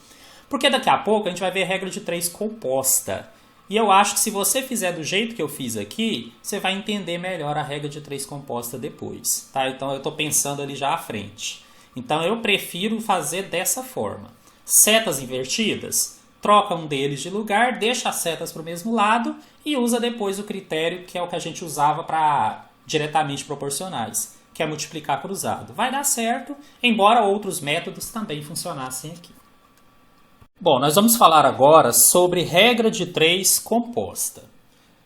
Porque daqui a pouco a gente vai ver a regra de 3 composta. E eu acho que se você fizer do jeito que eu fiz aqui, você vai entender melhor a regra de 3 composta depois. Tá? Então eu estou pensando ali já à frente. Então eu prefiro fazer dessa forma. Setas invertidas, troca um deles de lugar, deixa as setas para o mesmo lado e usa depois o critério que é o que a gente usava para diretamente proporcionais, que é multiplicar cruzado. Vai dar certo, embora outros métodos também funcionassem aqui. Bom, nós vamos falar agora sobre regra de 3 composta.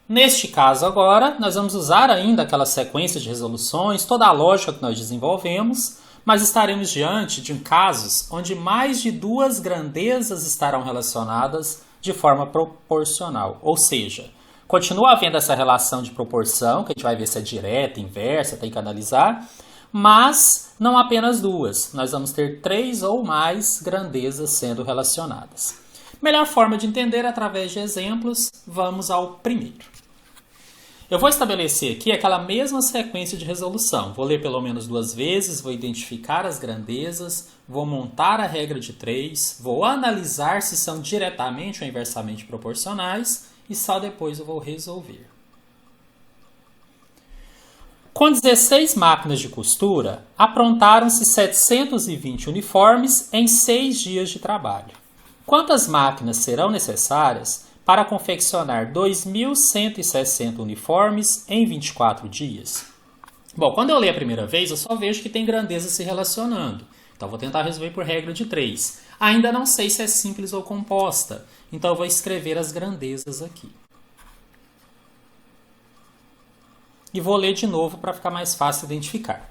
Neste caso agora, nós vamos usar ainda aquela sequência de resoluções, toda a lógica que nós desenvolvemos, mas estaremos diante de casos onde mais de 2 grandezas estarão relacionadas de forma proporcional. Ou seja, continua havendo essa relação de proporção, que a gente vai ver se é direta, inversa, tem que analisar, mas não apenas 2. Nós vamos ter 3 ou mais grandezas sendo relacionadas. Melhor forma de entender é através de exemplos. Vamos ao primeiro. Eu vou estabelecer aqui aquela mesma sequência de resolução. Vou ler pelo menos 2 vezes, vou identificar as grandezas, vou montar a regra de 3, vou analisar se são diretamente ou inversamente proporcionais e só depois eu vou resolver. Com 16 máquinas de costura, aprontaram-se 720 uniformes em 6 dias de trabalho. Quantas máquinas serão necessárias para confeccionar 2.160 uniformes em 24 dias? Bom, quando eu ler a primeira vez, eu só vejo que tem grandezas se relacionando. Então, vou tentar resolver por regra de 3. Ainda não sei se é simples ou composta. Então, eu vou escrever as grandezas aqui. E vou ler de novo para ficar mais fácil identificar.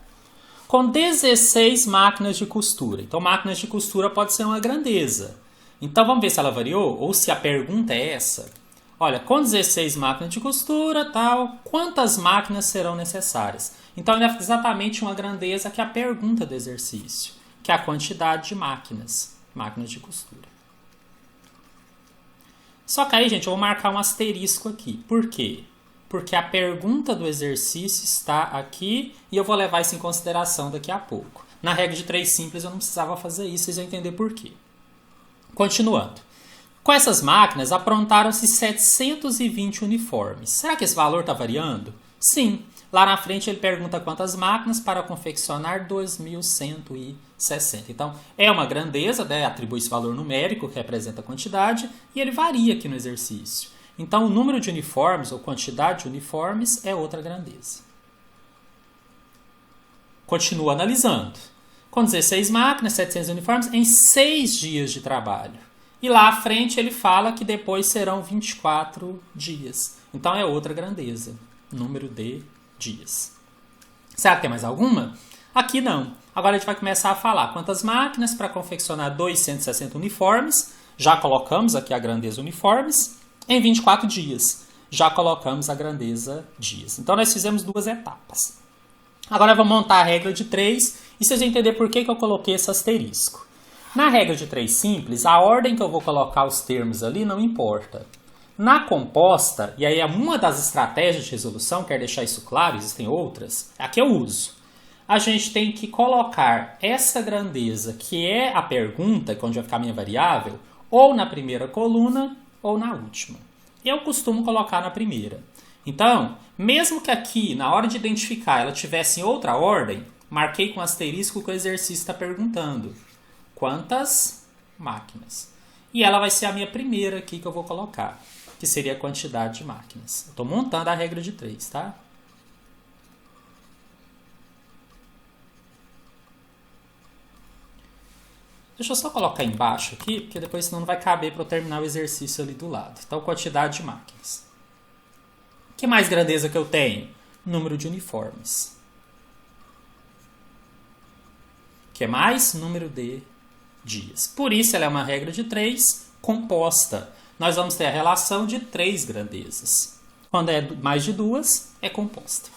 Com 16 máquinas de costura. Então, máquinas de costura pode ser uma grandeza. Então, vamos ver se ela variou ou se a pergunta é essa. Olha, com 16 máquinas de costura, tal, quantas máquinas serão necessárias? Então, é exatamente uma grandeza que é a pergunta do exercício, que é a quantidade de máquinas de costura. Só que aí, gente, eu vou marcar um asterisco aqui. Por quê? Porque a pergunta do exercício está aqui e eu vou levar isso em consideração daqui a pouco. Na regra de 3 simples eu não precisava fazer isso, vocês vão entender por quê. Continuando. Com essas máquinas aprontaram-se 720 uniformes. Será que esse valor está variando? Sim. Lá na frente ele pergunta quantas máquinas para confeccionar 2.160. Então, é uma grandeza, né? Atribui esse valor numérico que representa a quantidade e ele varia aqui no exercício. Então, o número de uniformes ou quantidade de uniformes é outra grandeza. Continua analisando. Com 16 máquinas, 700 uniformes, em 6 dias de trabalho. E lá à frente ele fala que depois serão 24 dias. Então, é outra grandeza. Número de dias. Será que tem mais alguma? Aqui não. Agora a gente vai começar a falar quantas máquinas para confeccionar 260 uniformes. Já colocamos aqui a grandeza uniformes. Em 24 dias. Já colocamos a grandeza dias. Então nós fizemos 2 etapas. Agora vamos montar a regra de 3 e vocês vão entender por que eu coloquei esse asterisco. Na regra de 3 simples, a ordem que eu vou colocar os termos ali não importa. Na composta, e aí é uma das estratégias de resolução, quero deixar isso claro, existem outras, a que eu uso. A gente tem que colocar essa grandeza, que é a pergunta, que é onde vai ficar a minha variável, ou na primeira coluna ou na última. Eu costumo colocar na primeira. Então, mesmo que aqui, na hora de identificar, ela tivesse em outra ordem, marquei com asterisco que o exercício está perguntando. Quantas máquinas? E ela vai ser a minha primeira aqui que eu vou colocar, que seria a quantidade de máquinas. Estou montando a regra de 3, tá? Deixa eu só colocar embaixo aqui, porque depois senão não vai caber para eu terminar o exercício ali do lado. Então, quantidade de máquinas. Que mais grandeza que eu tenho? Número de uniformes. Que mais? Número de dias. Por isso, ela é uma regra de 3 composta. Nós vamos ter a relação de 3 grandezas. Quando é mais de 2, é composta.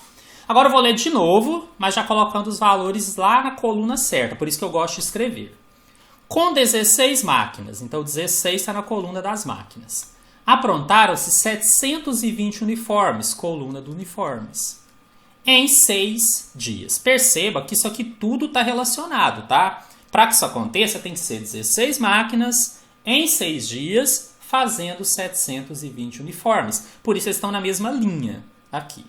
Agora eu vou ler de novo, mas já colocando os valores lá na coluna certa. Por isso que eu gosto de escrever. Com 16 máquinas, então 16 está na coluna das máquinas. Aprontaram-se 720 uniformes, coluna do uniformes, em 6 dias. Perceba que isso aqui tudo está relacionado, tá? Para que isso aconteça, tem que ser 16 máquinas em 6 dias, fazendo 720 uniformes. Por isso eles estão na mesma linha aqui.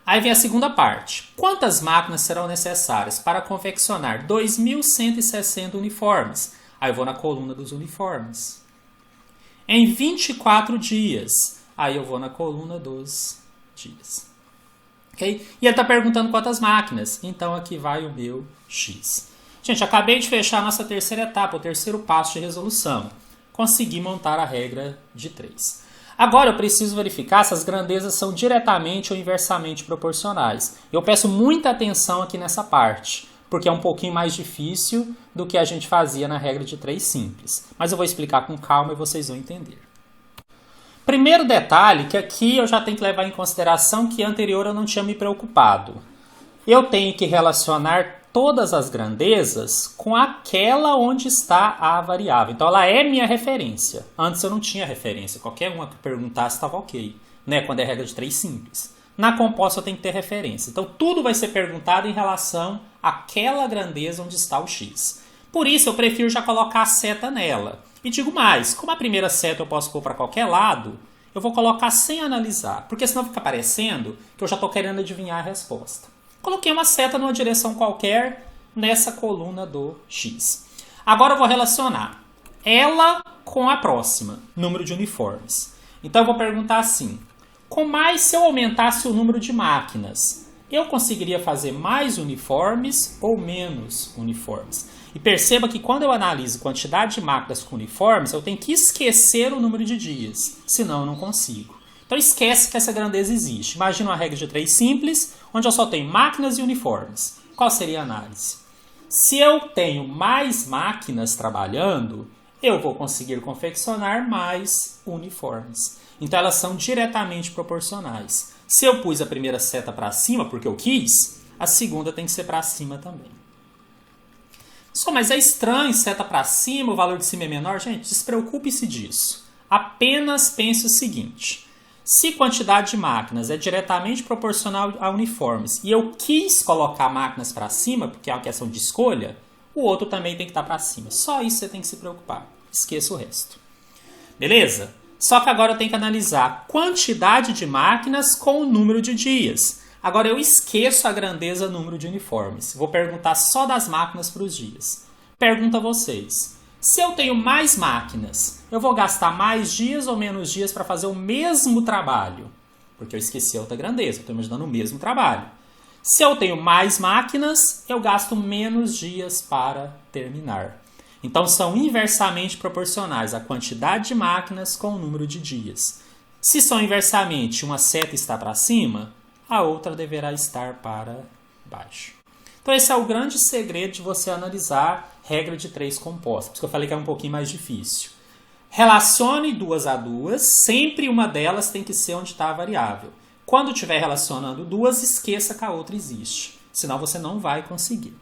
Aí vem a segunda parte. Quantas máquinas serão necessárias para confeccionar 2.160 uniformes? Aí eu vou na coluna dos uniformes. Em 24 dias. Aí eu vou na coluna dos dias. Okay? E ele está perguntando quantas máquinas. Então aqui vai o meu X. Gente, acabei de fechar a nossa terceira etapa, o terceiro passo de resolução. Consegui montar a regra de 3. Agora eu preciso verificar se as grandezas são diretamente ou inversamente proporcionais. Eu peço muita atenção aqui nessa parte, porque é um pouquinho mais difícil do que a gente fazia na regra de 3 simples. Mas eu vou explicar com calma e vocês vão entender. Primeiro detalhe, que aqui eu já tenho que levar em consideração que anterior eu não tinha me preocupado. Eu tenho que relacionar todas as grandezas com aquela onde está a variável. Então, ela é minha referência. Antes eu não tinha referência. Qualquer uma que perguntasse estava ok. Né? Quando é regra de 3 simples. Na composta eu tenho que ter referência. Então, tudo vai ser perguntado em relação àquela grandeza onde está o X. Por isso, eu prefiro já colocar a seta nela. E digo mais, como a primeira seta eu posso pôr para qualquer lado, eu vou colocar sem analisar. Porque senão fica parecendo que eu já estou querendo adivinhar a resposta. Coloquei uma seta numa direção qualquer nessa coluna do X. Agora eu vou relacionar ela com a próxima, número de uniformes. Então eu vou perguntar assim, se eu aumentasse o número de máquinas, eu conseguiria fazer mais uniformes ou menos uniformes? E perceba que quando eu analiso quantidade de máquinas com uniformes, eu tenho que esquecer o número de dias, senão eu não consigo. Então esquece que essa grandeza existe. Imagina uma regra de 3 simples, onde eu só tenho máquinas e uniformes. Qual seria a análise? Se eu tenho mais máquinas trabalhando, eu vou conseguir confeccionar mais uniformes. Então elas são diretamente proporcionais. Se eu pus a primeira seta para cima porque eu quis, a segunda tem que ser para cima também. Mas é estranho, seta para cima, o valor de cima é menor. Gente, despreocupe-se disso. Apenas pense o seguinte: se quantidade de máquinas é diretamente proporcional a uniformes e eu quis colocar máquinas para cima, porque é uma questão de escolha, o outro também tem que estar para cima. Só isso você tem que se preocupar. Esqueça o resto. Beleza? Só que agora eu tenho que analisar a quantidade de máquinas com o número de dias. Agora eu esqueço a grandeza número de uniformes. Vou perguntar só das máquinas para os dias. Pergunto a vocês: se eu tenho mais máquinas, eu vou gastar mais dias ou menos dias para fazer o mesmo trabalho? Porque eu esqueci a outra grandeza, estou imaginando o mesmo trabalho. Se eu tenho mais máquinas, eu gasto menos dias para terminar. Então são inversamente proporcionais a quantidade de máquinas com o número de dias. Se são inversamente, uma seta está para cima, a outra deverá estar para baixo. Então esse é o grande segredo de você analisar regra de 3 compostas. Por isso que eu falei que é um pouquinho mais difícil. Relacione duas a duas, sempre uma delas tem que ser onde está a variável. Quando estiver relacionando duas, esqueça que a outra existe. Senão você não vai conseguir.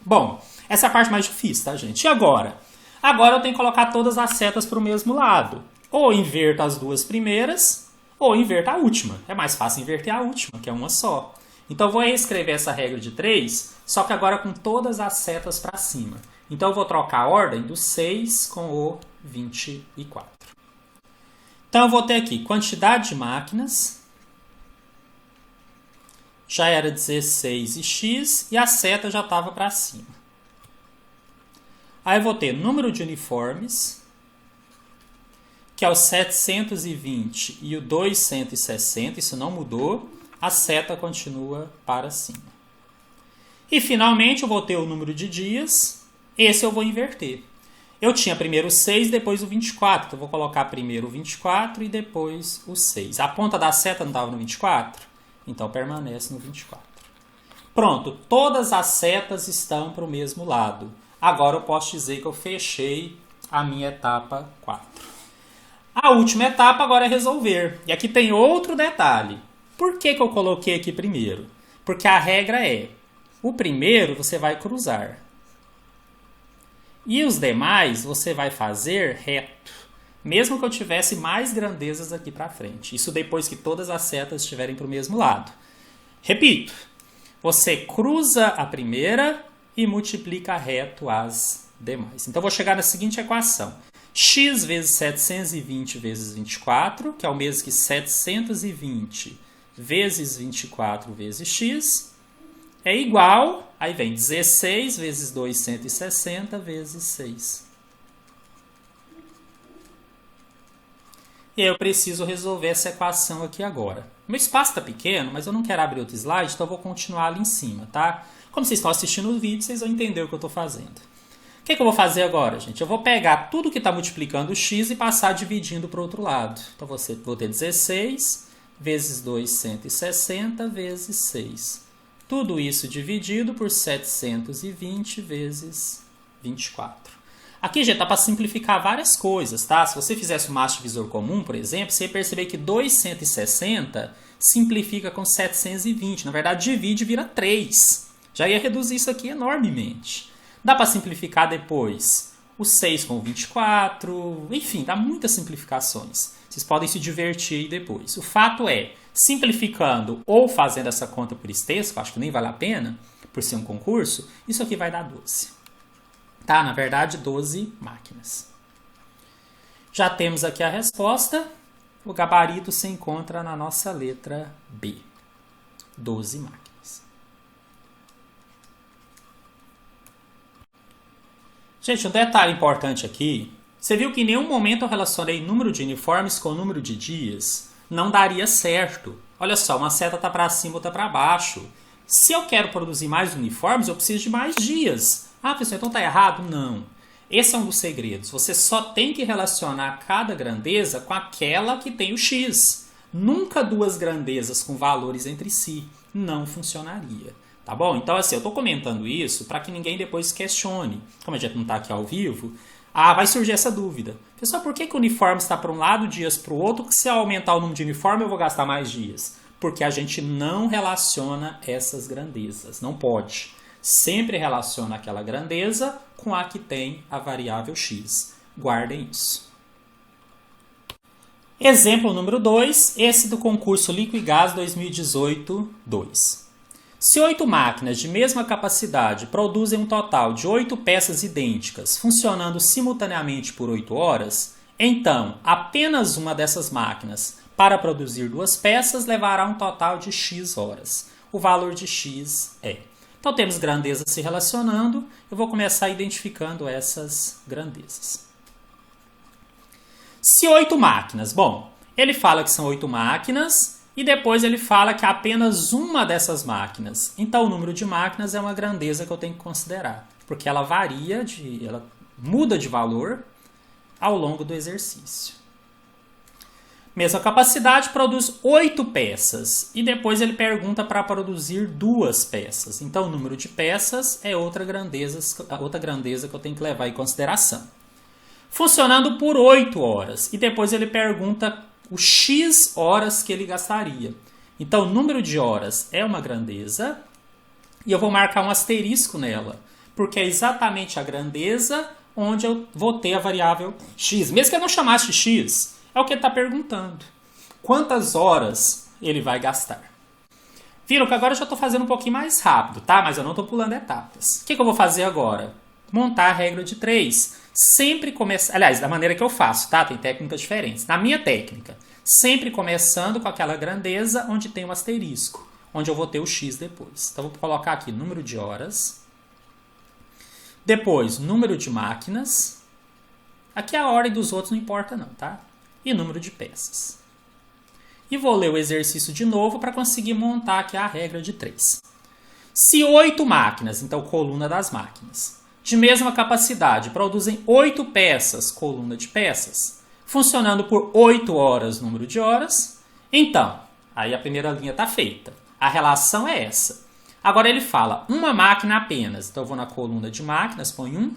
Bom, essa é a parte mais difícil, tá, gente? E agora? Agora eu tenho que colocar todas as setas para o mesmo lado. Ou inverto as duas primeiras, ou inverto a última. É mais fácil inverter a última, que é uma só. Então eu vou reescrever essa regra de 3, só que agora com todas as setas para cima. Então eu vou trocar a ordem do 6 com o 24. Então eu vou ter aqui quantidade de máquinas. Já era 16 e x, e a seta já estava para cima. Aí eu vou ter número de uniformes, que é o 720 e o 260, isso não mudou, a seta continua para cima. E finalmente eu vou ter o número de dias, esse eu vou inverter. Eu tinha primeiro o 6, depois o 24, então eu vou colocar primeiro o 24 e depois o 6. A ponta da seta não estava no 24? Então permanece no 24. Pronto, todas as setas estão para o mesmo lado. Agora eu posso dizer que eu fechei a minha etapa 4. A última etapa agora é resolver. E aqui tem outro detalhe. Por que eu coloquei aqui primeiro? Porque a regra é: o primeiro você vai cruzar. E os demais você vai fazer reto. Mesmo que eu tivesse mais grandezas aqui para frente. Isso depois que todas as setas estiverem para o mesmo lado. Repito, você cruza a primeira e multiplica reto as demais. Então, eu vou chegar na seguinte equação. X vezes 720 vezes 24, que é o mesmo que 720 vezes 24 vezes x, é igual, aí vem 16 vezes 2, 160 vezes 6. E aí eu preciso resolver essa equação aqui agora. Meu espaço está pequeno, mas eu não quero abrir outro slide, então eu vou continuar ali em cima, tá? Como vocês estão assistindo o vídeo, vocês vão entender o que eu estou fazendo. O que eu vou fazer agora, gente? Eu vou pegar tudo que está multiplicando o x e passar dividindo para o outro lado. Então vou ter 16 vezes 2, 160 vezes 6. Tudo isso dividido por 720 vezes 24. Aqui, gente, dá para simplificar várias coisas, tá? Se você fizesse o macho divisor comum, por exemplo, você ia perceber que 260 simplifica com 720. Na verdade, divide e vira 3. Já ia reduzir isso aqui enormemente. Dá para simplificar depois o 6 com o 24. Enfim, dá muitas simplificações. Vocês podem se divertir aí depois. O fato é, simplificando ou fazendo essa conta por extenso, que eu acho que nem vale a pena, por ser um concurso, isso aqui vai dar 12. Tá? Na verdade, 12 máquinas. Já temos aqui a resposta. O gabarito se encontra na nossa letra B. 12 máquinas. Gente, um detalhe importante aqui. Você viu que em nenhum momento eu relacionei número de uniformes com número de dias? Não daria certo. Olha só, uma seta está para cima, outra para baixo. Se eu quero produzir mais uniformes, eu preciso de mais dias. Ah, pessoal, então está errado? Não. Esse é um dos segredos. Você só tem que relacionar cada grandeza com aquela que tem o x. Nunca duas grandezas com valores entre si. Não funcionaria. Tá bom? Então, assim, eu estou comentando isso para que ninguém depois questione. Como a gente não está aqui ao vivo, vai surgir essa dúvida. Pessoal, por que o uniforme está para um lado, dias para o outro, que se eu aumentar o número de uniforme eu vou gastar mais dias? Porque a gente não relaciona essas grandezas. Não pode. Sempre relaciona aquela grandeza com a que tem a variável x. Guardem isso. Exemplo número 2, esse do concurso Liquigás 2018-2. Se 8 máquinas de mesma capacidade produzem um total de 8 peças idênticas, funcionando simultaneamente por 8 horas, então apenas uma dessas máquinas, para produzir 2 peças, levará um total de X horas. O valor de X é. Então temos grandezas se relacionando, eu vou começar identificando essas grandezas. Se 8 máquinas, bom, ele fala que são 8 máquinas e depois ele fala que apenas uma dessas máquinas. Então o número de máquinas é uma grandeza que eu tenho que considerar, porque ela varia, ela muda de valor ao longo do exercício. Mesma capacidade produz 8 peças e depois ele pergunta para produzir 2 peças. Então o número de peças é outra grandeza que eu tenho que levar em consideração. Funcionando por 8 horas. E depois ele pergunta o X horas que ele gastaria. Então, o número de horas é uma grandeza. E eu vou marcar um asterisco nela. Porque é exatamente a grandeza onde eu vou ter a variável X. Mesmo que eu não chamasse de X, é o que ele está perguntando. Quantas horas ele vai gastar? Viram que agora eu já estou fazendo um pouquinho mais rápido, tá? Mas eu não estou pulando etapas. O que eu vou fazer agora? Montar a regra de 3. Sempre começar, aliás, da maneira que eu faço, tá? Tem técnicas diferentes. Na minha técnica, sempre começando com aquela grandeza onde tem um asterisco, onde eu vou ter o X depois. Então, vou colocar aqui número de horas, depois número de máquinas, aqui a ordem dos outros não importa não, tá? E número de peças. E vou ler o exercício de novo para conseguir montar aqui a regra de 3. Se 8 máquinas, então coluna das máquinas, de mesma capacidade, produzem 8 peças, coluna de peças, funcionando por 8 horas, número de horas, então, aí a primeira linha está feita. A relação é essa. Agora ele fala, uma máquina apenas, então eu vou na coluna de máquinas, ponho 1.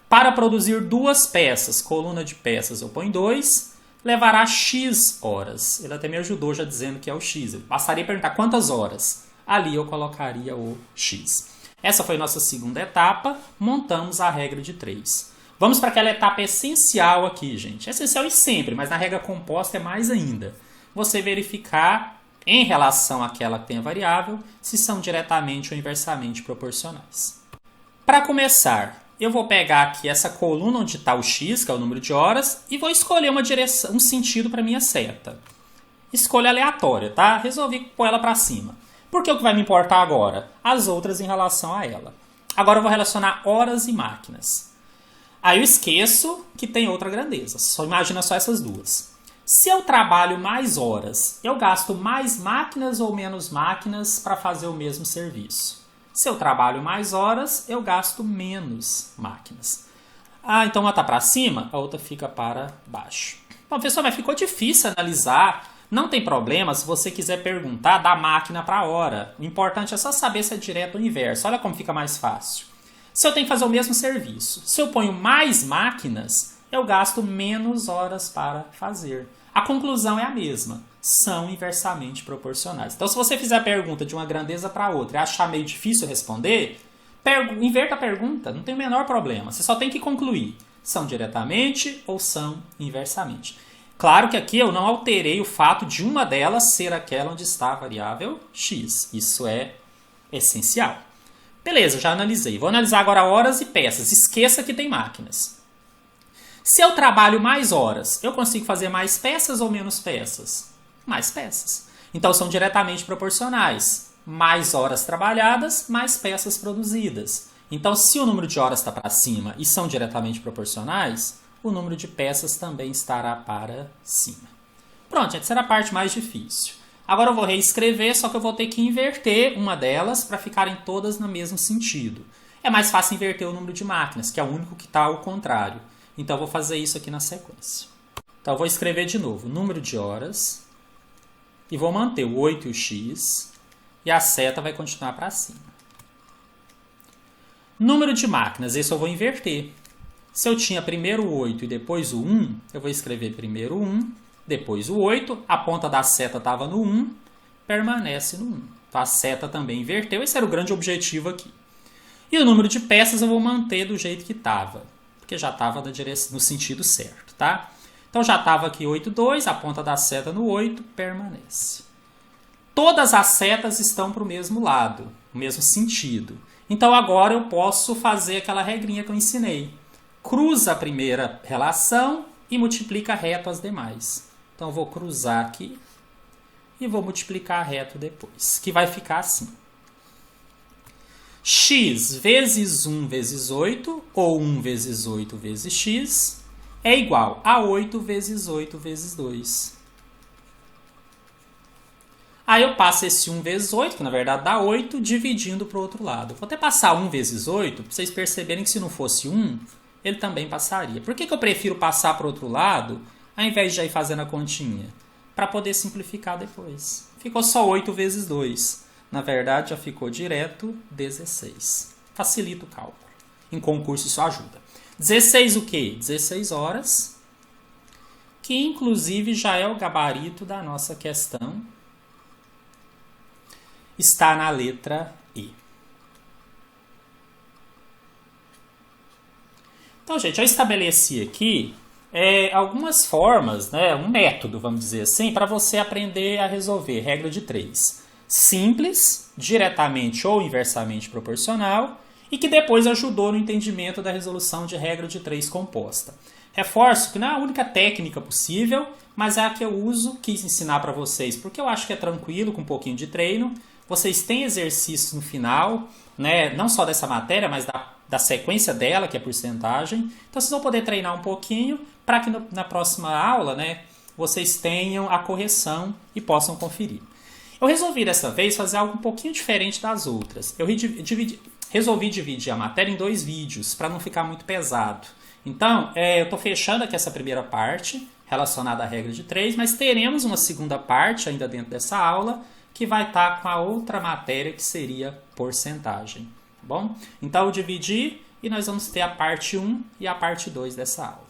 Para produzir 2 peças, coluna de peças, eu ponho 2, levará X horas. Ele até me ajudou já dizendo que é o X. Eu passaria a perguntar quantas horas. Ali eu colocaria o X. Essa foi a nossa segunda etapa, montamos a regra de 3. Vamos para aquela etapa essencial aqui, gente. É essencial em sempre, mas na regra composta é mais ainda. Você verificar, em relação àquela que tem a variável, se são diretamente ou inversamente proporcionais. Para começar, eu vou pegar aqui essa coluna onde está o X, que é o número de horas, e vou escolher uma direção, um sentido para a minha seta. Escolha aleatória, tá? Resolvi pôr ela para cima. Porque o que vai me importar agora? As outras em relação a ela. Agora eu vou relacionar horas e máquinas. Aí eu esqueço que tem outra grandeza. Só imagina só essas duas. Se eu trabalho mais horas, eu gasto mais máquinas ou menos máquinas para fazer o mesmo serviço? Se eu trabalho mais horas, eu gasto menos máquinas. Ah, então uma está para cima, a outra fica para baixo. Bom, pessoal, mas ficou difícil analisar. Não tem problema se você quiser perguntar da máquina para a hora. O importante é só saber se é direto ou inverso. Olha como fica mais fácil. Se eu tenho que fazer o mesmo serviço, se eu ponho mais máquinas, eu gasto menos horas para fazer. A conclusão é a mesma. São inversamente proporcionais. Então, se você fizer a pergunta de uma grandeza para outra e achar meio difícil responder, inverta a pergunta, não tem o menor problema. Você só tem que concluir. São diretamente ou são inversamente. Claro que aqui eu não alterei o fato de uma delas ser aquela onde está a variável x. Isso é essencial. Beleza, já analisei. Vou analisar agora horas e peças. Esqueça que tem máquinas. Se eu trabalho mais horas, eu consigo fazer mais peças ou menos peças? Mais peças. Então são diretamente proporcionais. Mais horas trabalhadas, mais peças produzidas. Então se o número de horas está para cima e são diretamente proporcionais, o número de peças também estará para cima. Pronto, essa era a parte mais difícil. Agora eu vou reescrever, só que eu vou ter que inverter uma delas para ficarem todas no mesmo sentido. É mais fácil inverter o número de máquinas, que é o único que está ao contrário. Então eu vou fazer isso aqui na sequência. Então eu vou escrever de novo o número de horas e vou manter o 8 e o x e a seta vai continuar para cima. Número de máquinas, esse eu vou inverter. Se eu tinha primeiro o 8 e depois o 1, eu vou escrever primeiro o 1, depois o 8, a ponta da seta estava no 1, permanece no 1. Então a seta também inverteu, esse era o grande objetivo aqui. E o número de peças eu vou manter do jeito que estava, porque já estava no sentido certo, tá? Então já estava aqui 8,2, a ponta da seta no 8 permanece. Todas as setas estão para o mesmo lado, o mesmo sentido. Então agora eu posso fazer aquela regrinha que eu ensinei. Cruza a primeira relação e multiplica reto as demais. Então eu vou cruzar aqui e vou multiplicar reto depois, que vai ficar assim. X vezes 1 vezes 8, ou 1 vezes 8 vezes x, é igual a 8 vezes 8 vezes 2. Aí eu passo esse 1 vezes 8, que na verdade dá 8, dividindo para o outro lado. Vou até passar 1 vezes 8, para vocês perceberem que se não fosse 1, ele também passaria. Por que eu prefiro passar para o outro lado, ao invés de já ir fazendo a continha? Para poder simplificar depois. Ficou só 8 vezes 2. Na verdade, já ficou direto 16. Facilita o cálculo. Em concurso isso ajuda. 16 o quê? 16 horas, que inclusive já é o gabarito da nossa questão. Está na letra E. Então, gente, eu estabeleci aqui algumas formas, né, um método, vamos dizer assim, para você aprender a resolver regra de 3. Simples, diretamente ou inversamente proporcional, e que depois ajudou no entendimento da resolução de regra de 3 composta. Reforço que não é a única técnica possível, mas é a que eu uso, quis ensinar para vocês, porque eu acho que é tranquilo, com um pouquinho de treino. Vocês têm exercícios no final, né, não só dessa matéria, mas da sequência dela, que é porcentagem. Então vocês vão poder treinar um pouquinho para que na próxima aula, né, vocês tenham a correção e possam conferir. Eu resolvi dessa vez fazer algo um pouquinho diferente das outras. Eu resolvi dividir a matéria em 2 vídeos, para não ficar muito pesado. Então, eu estou fechando aqui essa primeira parte, relacionada à regra de 3, mas teremos uma segunda parte ainda dentro dessa aula, que vai estar com a outra matéria, que seria porcentagem. Tá bom? Então, eu dividi e nós vamos ter a parte 1 e a parte 2 dessa aula.